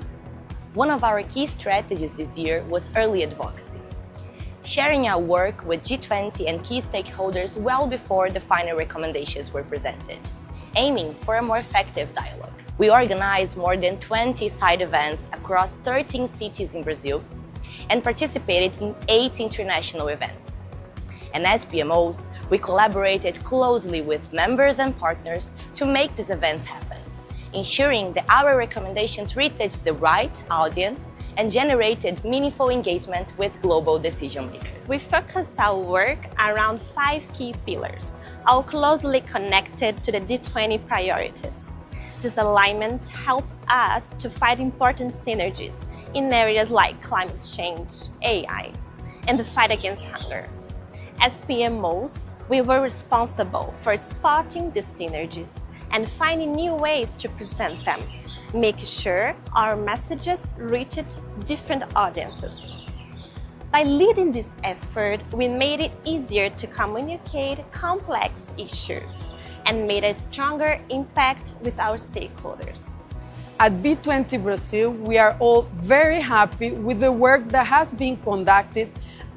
One of our key strategies this year was early advocacy, sharing our work with G20 and key stakeholders well before the final recommendations were presented, aiming for a more effective dialogue. We organized more than 20 side events across 13 cities in Brazil and participated in 8 international events. And as PMOs, we collaborated closely with members and partners to make these events happen, ensuring that our recommendations reached the right audience and generated meaningful engagement with global decision makers. We focused our work around 5 key pillars, all closely connected to the G20 priorities. This alignment helped us to find important synergies in areas like climate change, AI, and the fight against hunger. As PMOs, we were responsible for spotting these synergies and finding new ways to present them, making sure our messages reached different audiences. By leading this effort, we made it easier to communicate complex issues and made a stronger impact with our stakeholders. At B20 Brazil, we are all very happy with the work that has been conducted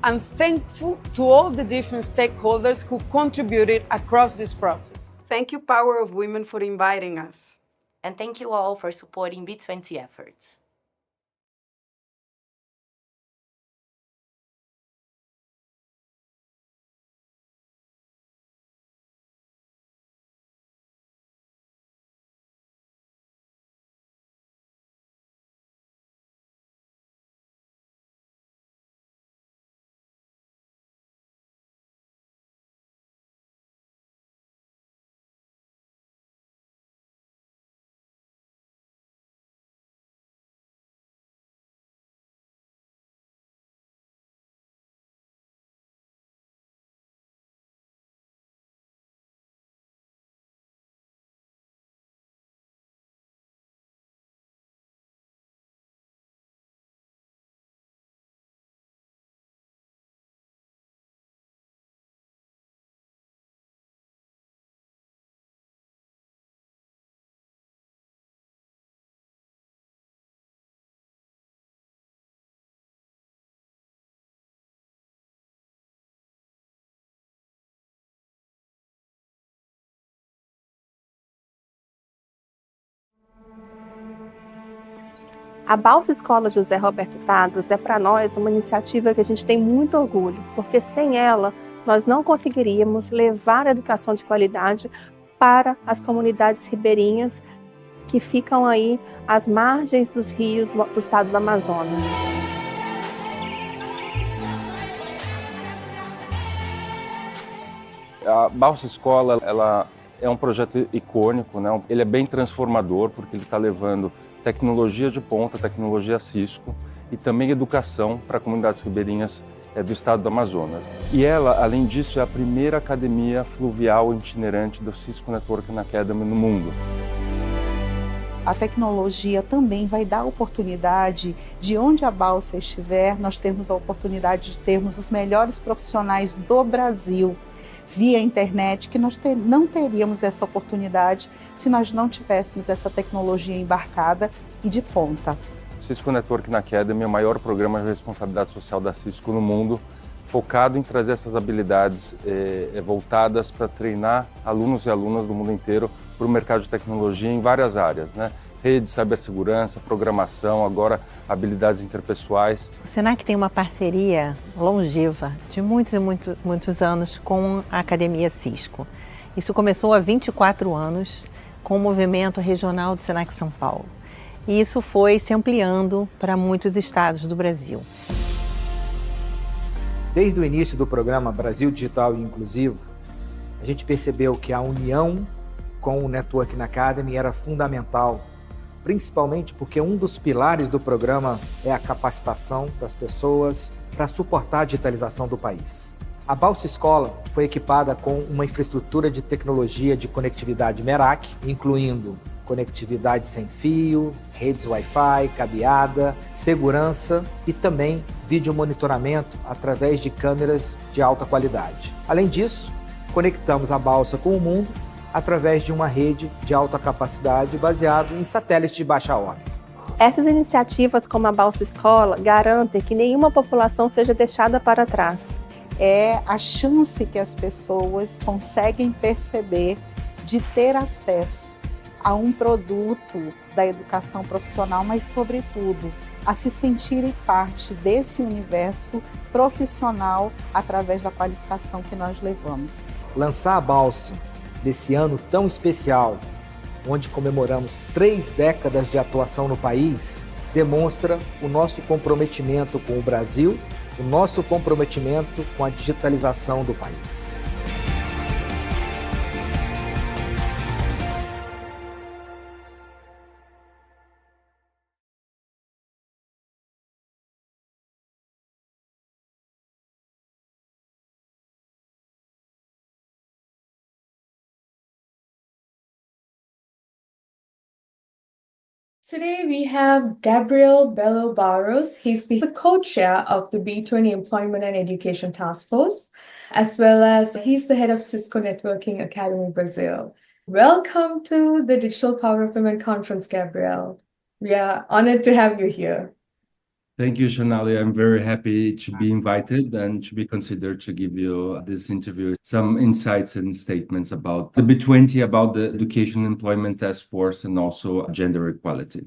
and thankful to all the different stakeholders who contributed across this process. Thank you, Power of Women, for inviting us. And thank you all for supporting B20 efforts. A Balsa Escola José Roberto Tadros é para nós uma iniciativa que a gente tem muito orgulho, porque sem ela nós não conseguiríamos levar a educação de qualidade para as comunidades ribeirinhas que ficam aí às margens dos rios do estado do Amazonas. A Balsa Escola, ela é um projeto icônico, né? Ele é bem transformador porque ele está levando tecnologia de ponta, tecnologia Cisco e também educação para comunidades ribeirinhas do estado do Amazonas. E ela, além disso, é a primeira academia fluvial itinerante do Cisco Networking Academy no mundo. A tecnologia também vai dar oportunidade de onde a balsa estiver, nós termos a oportunidade de termos os melhores profissionais do Brasil via internet, que nós não teríamos essa oportunidade se nós não tivéssemos essa tecnologia embarcada e de ponta. O Cisco Networking Academy é o maior programa de responsabilidade social da Cisco no mundo, focado em trazer essas habilidades voltadas para treinar alunos e alunas do mundo inteiro para o mercado de tecnologia em várias áreas, né? Rede, cibersegurança, programação, agora habilidades interpessoais. O Senac tem uma parceria longeva de muitos anos com a Academia Cisco. Isso começou há 24 anos com o movimento regional do Senac São Paulo. E isso foi se ampliando para muitos estados do Brasil. Desde o início do programa Brasil Digital e Inclusivo, a gente percebeu que a união com o Networking Academy era fundamental, principalmente porque um dos pilares do programa é a capacitação das pessoas para suportar a digitalização do país. A Balsa Escola foi equipada com uma infraestrutura de tecnologia de conectividade Merak, incluindo conectividade sem fio, redes Wi-Fi, cabeada, segurança e também vídeo monitoramento através de câmeras de alta qualidade. Além disso, conectamos a balsa com o mundo através de uma rede de alta capacidade baseado em satélites de baixa órbita. Essas iniciativas como a Balsa Escola garantem que nenhuma população seja deixada para trás. É a chance que as pessoas conseguem perceber de ter acesso a um produto da educação profissional, mas sobretudo a se sentirem parte desse universo profissional através da qualificação que nós levamos. Lançar a Balsa desse ano tão especial, onde comemoramos 3 décadas de atuação no país, demonstra o nosso comprometimento com o Brasil, o nosso comprometimento com a digitalização do país. Today we have Gabriel Bello Barros. He's the co-chair of the B20 Employment and Education Task Force, as well as he's the head of Cisco Networking Academy Brazil. Welcome to the Digital Power of Women Conference, Gabriel. We are honored to have you here. Thank you, Shonali. I'm very happy to be invited and to be considered to give you this interview, some insights and statements about the B20, about the Education Employment Task Force, and also gender equality.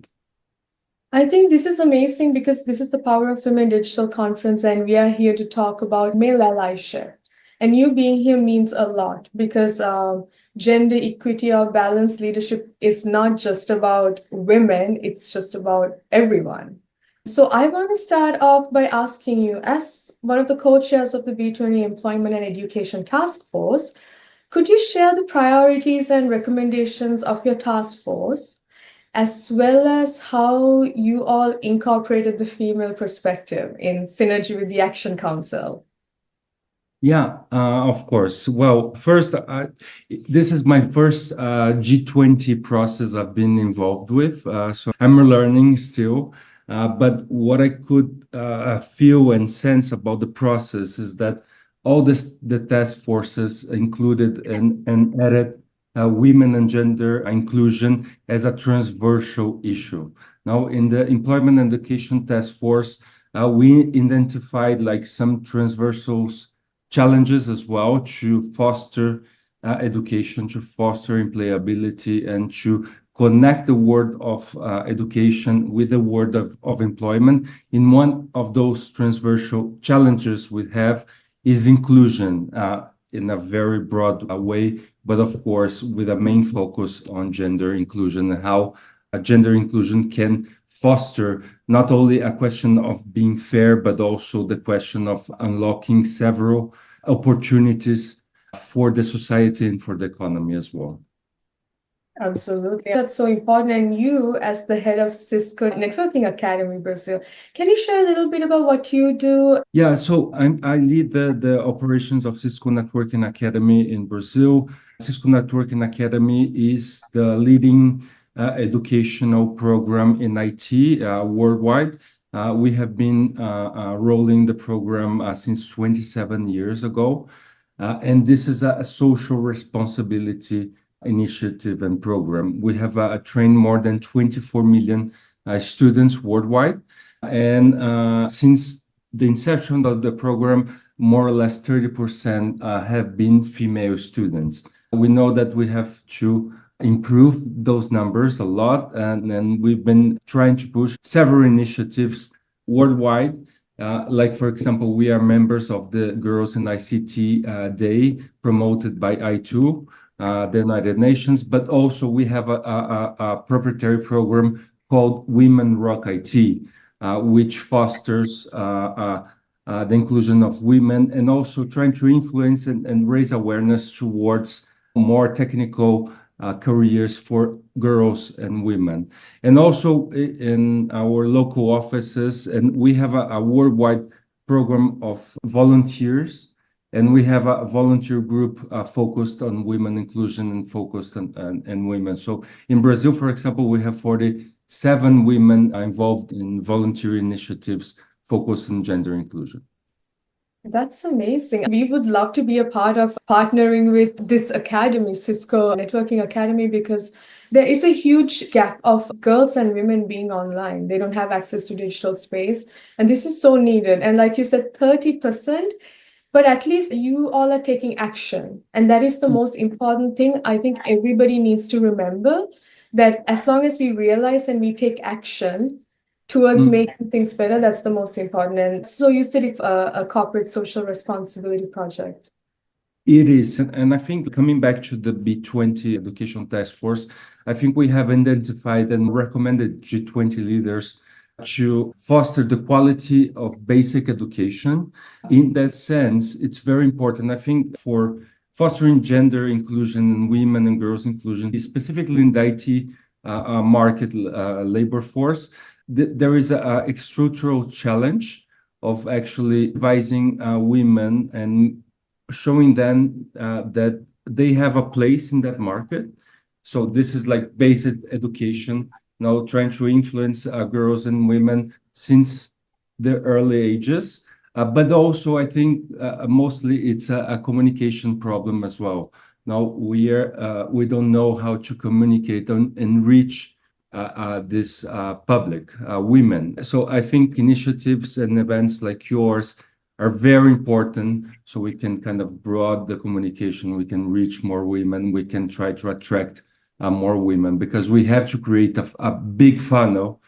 I think this is amazing because this is the Power of Women Digital Conference, and we are here to talk about male allyship. And you being here means a lot because gender equity or balanced leadership is not just about women, it's just about everyone. So I want to start off by asking you, as one of the co-chairs of the B20 Employment and Education Task Force, could you share the priorities and recommendations of your task force, as well as how you all incorporated the female perspective in synergy with the Action Council? Yeah, of course. Well, first, this is my first G20 process I've been involved with, so I'm learning still. But what I could feel and sense about the process is that all the task forces included and added women and gender inclusion as a transversal issue. Now, in the Employment and Education Task Force, we identified like some transversal challenges as well to foster education, to foster employability, and to connect the word of education with the word of employment. In one of those transversal challenges we have is inclusion in a very broad way, but of course with a main focus on gender inclusion and how gender inclusion can foster not only a question of being fair, but also the question of unlocking several opportunities for the society and for the economy as well. Absolutely. That's so important. And you, as the head of Cisco Networking Academy Brazil, can you share a little bit about what you do? Yeah, so I lead the operations of Cisco Networking Academy in Brazil. Cisco Networking Academy is the leading educational program in IT worldwide. We have been rolling the program since 27 years ago. And this is a social responsibility initiative and program. We have trained more than 24 million students worldwide. And since the inception of the program, more or less 30% have been female students. We know that we have to improve those numbers a lot, and we've been trying to push several initiatives worldwide. Like, for example, we are members of the Girls in ICT Day promoted by I2, the United Nations, but also we have a proprietary program called Women Rock IT, which fosters the inclusion of women and also trying to influence and raise awareness towards more technical careers for girls and women. And also in our local offices, and we have a worldwide program of volunteers, and we have a volunteer group focused on women inclusion and focused on women. So in Brazil, for example, we have 47 women involved in volunteer initiatives focused on gender inclusion. That's amazing. We would love to be a part of partnering with this academy, Cisco Networking Academy, because there is a huge gap of girls and women being online. They don't have access to digital space, and this is so needed. And like you said, 30%, but at least you all are taking action. And that is the most important thing. I think everybody needs to remember that as long as we realize and we take action towards making things better, that's the most important. And so you said it's a corporate social responsibility project. It is. And I think coming back to the B20 Education Task Force, I think we have identified and recommended G20 leaders to foster the quality of basic education. In that sense, it's very important, I think, for fostering gender inclusion and women and girls inclusion, specifically in the IT market labor force. There is a structural challenge of actually advising women and showing them that they have a place in that market. So this is like basic education trying to influence girls and women since the early ages. But also, I think mostly it's a communication problem as well. Now we don't know how to communicate and reach this public women. So I think initiatives and events like yours are very important, so we can kind of broaden the communication, we can reach more women, we can try to attract more women, because we have to create a big funnel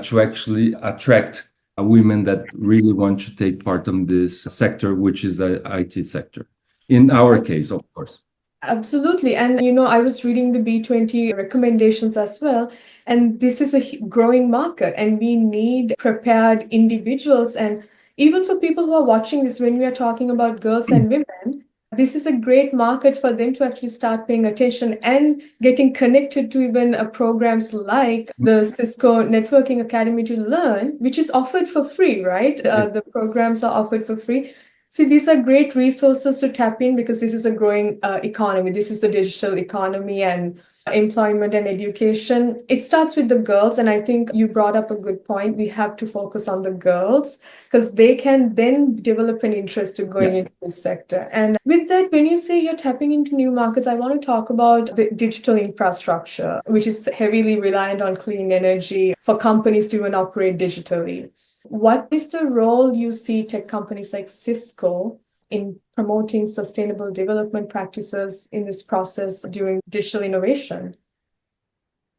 to actually attract women that really want to take part in this sector, which is the IT sector. In our case, of course. Absolutely. And, I was reading the B20 recommendations as well. And this is a growing market, and we need prepared individuals. And even for people who are watching this, when we are talking about girls and women, this is a great market for them to actually start paying attention and getting connected to even programs like the Cisco Networking Academy to Learn, which is offered for free, right? The programs are offered for free. See, these are great resources to tap in, because this is a growing economy. This is the digital economy, and employment and education. It starts with the girls. And I think you brought up a good point. We have to focus on the girls, because they can then develop an interest in going into this sector. And with that, when you say you're tapping into new markets, I want to talk about the digital infrastructure, which is heavily reliant on clean energy for companies to even operate digitally. What is the role you see tech companies like Cisco in promoting sustainable development practices in this process during digital innovation?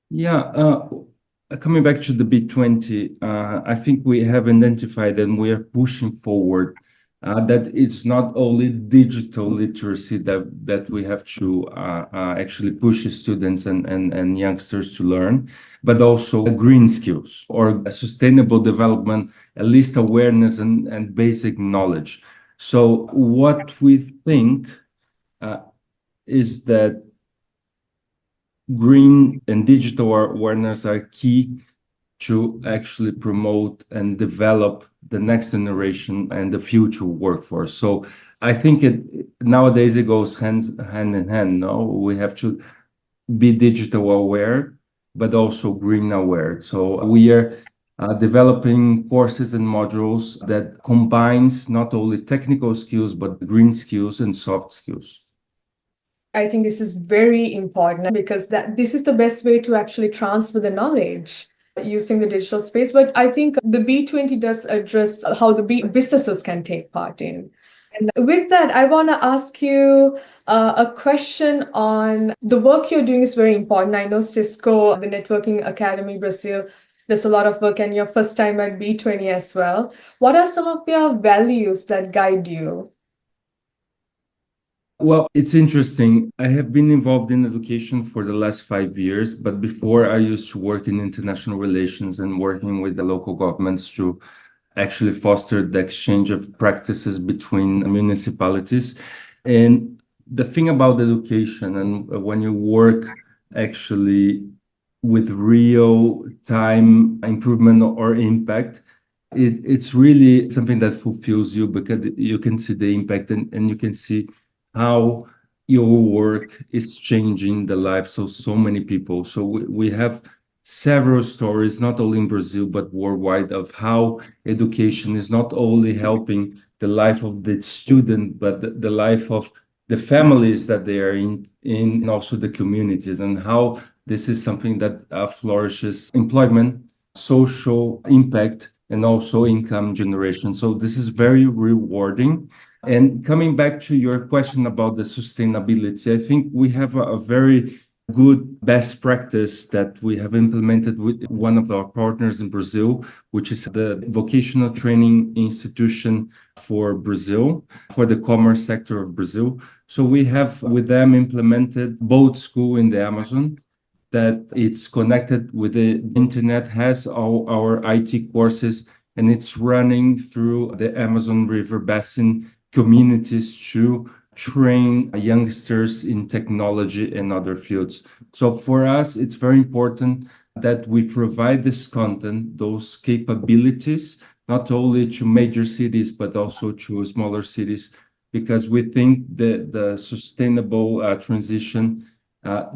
Yeah, coming back to the B20, I think we have identified and we are pushing forward that it's not only digital literacy that we have to actually push students and youngsters to learn, but also green skills or sustainable development, at least awareness and basic knowledge. So what we think is that green and digital awareness are key to actually promote and develop the next generation and the future workforce. So I think nowadays it goes hand in hand. No, we have to be digital aware, but also green aware. So we are developing courses and modules that combines not only technical skills, but green skills and soft skills. I think this is very important, because this is the best way to actually transfer the knowledge using the digital space. But I think the B20 does address how the businesses can take part in. And with that, I want to ask you a question on the work you're doing is very important. I know Cisco, the Networking Academy Brazil, there's a lot of work, and your first time at B20 as well. What are some of your values that guide you? Well, it's interesting. I have been involved in education for the last 5 years, but before I used to work in international relations and working with the local governments to actually foster the exchange of practices between municipalities. And the thing about education, and when you work actually with real time improvement or impact, it's really something that fulfills you, because you can see the impact and you can see how your work is changing the lives of so many people. So we have several stories, not only in Brazil, but worldwide, of how education is not only helping the life of the student, but the life of the families that they are in and also the communities, and how this is something that flourishes employment, social impact, and also income generation. So this is very rewarding. And coming back to your question about the sustainability, I think we have a very good best practice that we have implemented with one of our partners in Brazil, which is the Vocational Training Institution for Brazil, for the commerce sector of Brazil. So we have with them implemented Boat School in the Amazon, that it's connected with the internet, has all our IT courses, and it's running through the Amazon River Basin communities to train youngsters in technology and other fields. So for us, it's very important that we provide this content, those capabilities, not only to major cities, but also to smaller cities, because we think that the sustainable transition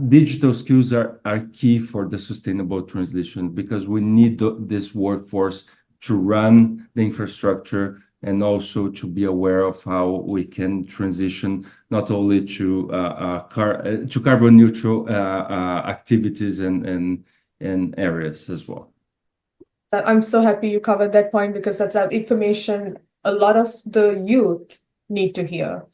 Digital skills are key for the sustainable transition because we need this workforce to run the infrastructure and also to be aware of how we can transition not only to carbon neutral activities and areas as well. I'm so happy you covered that point because that's information a lot of the youth need to hear.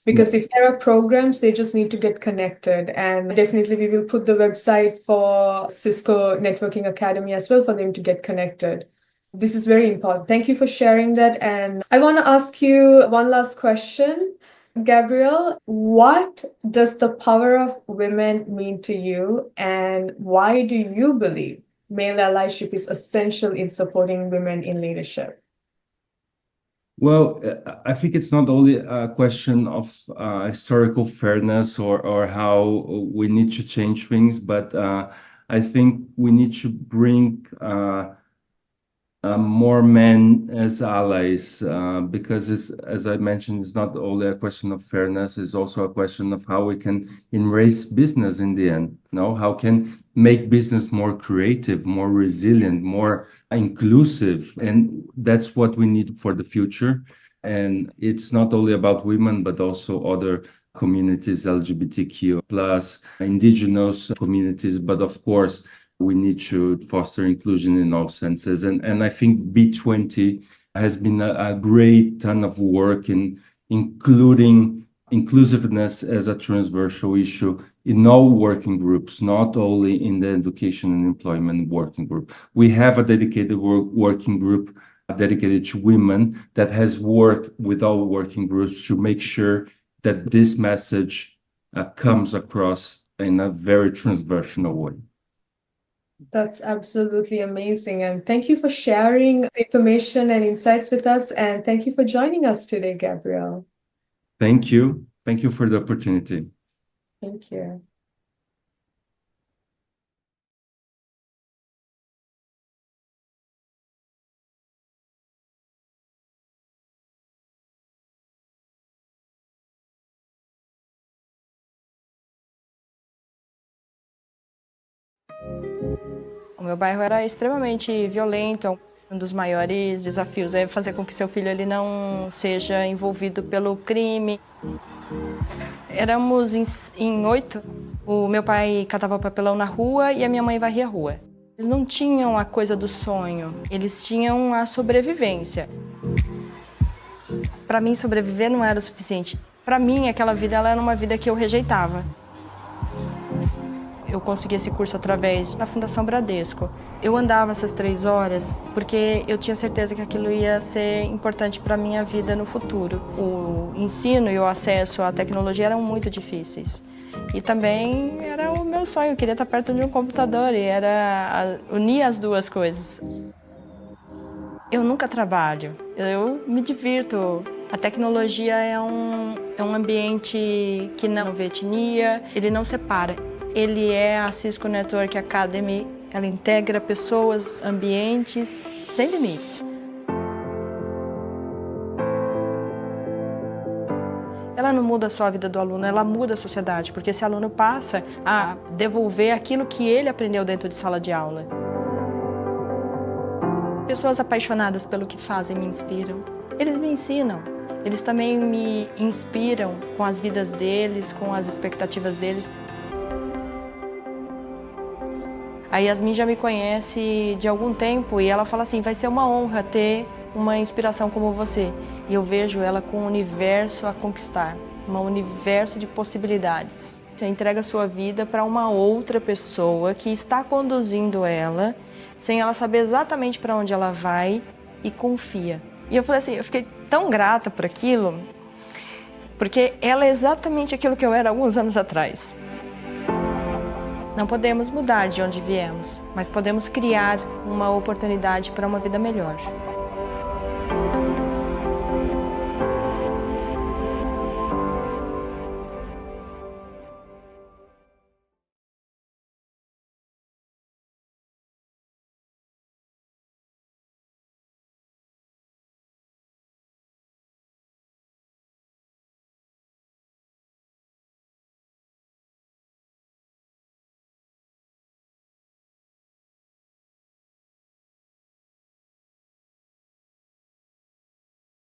Because if there are programs, they just need to get connected. And definitely we will put the website for Cisco Networking Academy as well for them to get connected. This is very important. Thank you for sharing that. And I want to ask you one last question. Gabrielle, what does the power of women mean to you? And why do you believe male allyship is essential in supporting women in leadership? Well, I think it's not only a question of historical fairness or how we need to change things, but I think we need to bring more men as allies because, as I mentioned, it's not only a question of fairness, it's also a question of how we can embrace business in the end. How can make business more creative, more resilient, more inclusive, and that's what we need for the future. And it's not only about women, but also other communities, LGBTQ plus, indigenous communities, but of course, we need to foster inclusion in all senses. And I think B20 has been a great ton of work in including inclusiveness as a transversal issue in all working groups, not only in the education and employment working group. We have a dedicated working group dedicated to women that has worked with all working groups to make sure that this message comes across in a very transversal way. That's absolutely amazing. And thank you for sharing information and insights with us. And thank you for joining us today, Gabrielle. Thank you. Thank you for the opportunity. Thank you. O meu bairro era extremamente violento. Um dos maiores desafios é fazer com que seu filho ele não seja envolvido pelo crime. Éramos em 8. O meu pai catava papelão na rua e a minha mãe varria a rua. Eles não tinham a coisa do sonho, eles tinham a sobrevivência. Para mim, sobreviver não era o suficiente. Para mim, aquela vida ela era uma vida que eu rejeitava. Eu consegui esse curso através da Fundação Bradesco. Eu andava essas 3 horas porque eu tinha certeza que aquilo ia ser importante para a minha vida no futuro. O ensino e o acesso à tecnologia eram muito difíceis. E também era o meu sonho, eu queria estar perto de um computador e era unir as duas coisas. Eu nunca trabalho, eu me divirto. A tecnologia é um ambiente que não vê etnia, ele não separa. Ele é a Cisco Network Academy, ela integra pessoas, ambientes, sem limites. Ela não muda só a vida do aluno, ela muda a sociedade, porque esse aluno passa a devolver aquilo que ele aprendeu dentro de sala de aula. Pessoas apaixonadas pelo que fazem me inspiram. Eles me ensinam, eles também me inspiram com as vidas deles, com as expectativas deles. A Yasmin já me conhece de algum tempo e ela fala assim, vai ser uma honra ter uma inspiração como você. E eu vejo ela com um universo a conquistar, um universo de possibilidades. Você entrega a sua vida para uma outra pessoa que está conduzindo ela, sem ela saber exatamente para onde ela vai e confia. E eu falei assim, eu fiquei tão grata por aquilo, porque ela é exatamente aquilo que eu era alguns anos atrás. Não podemos mudar de onde viemos, mas podemos criar uma oportunidade para uma vida melhor.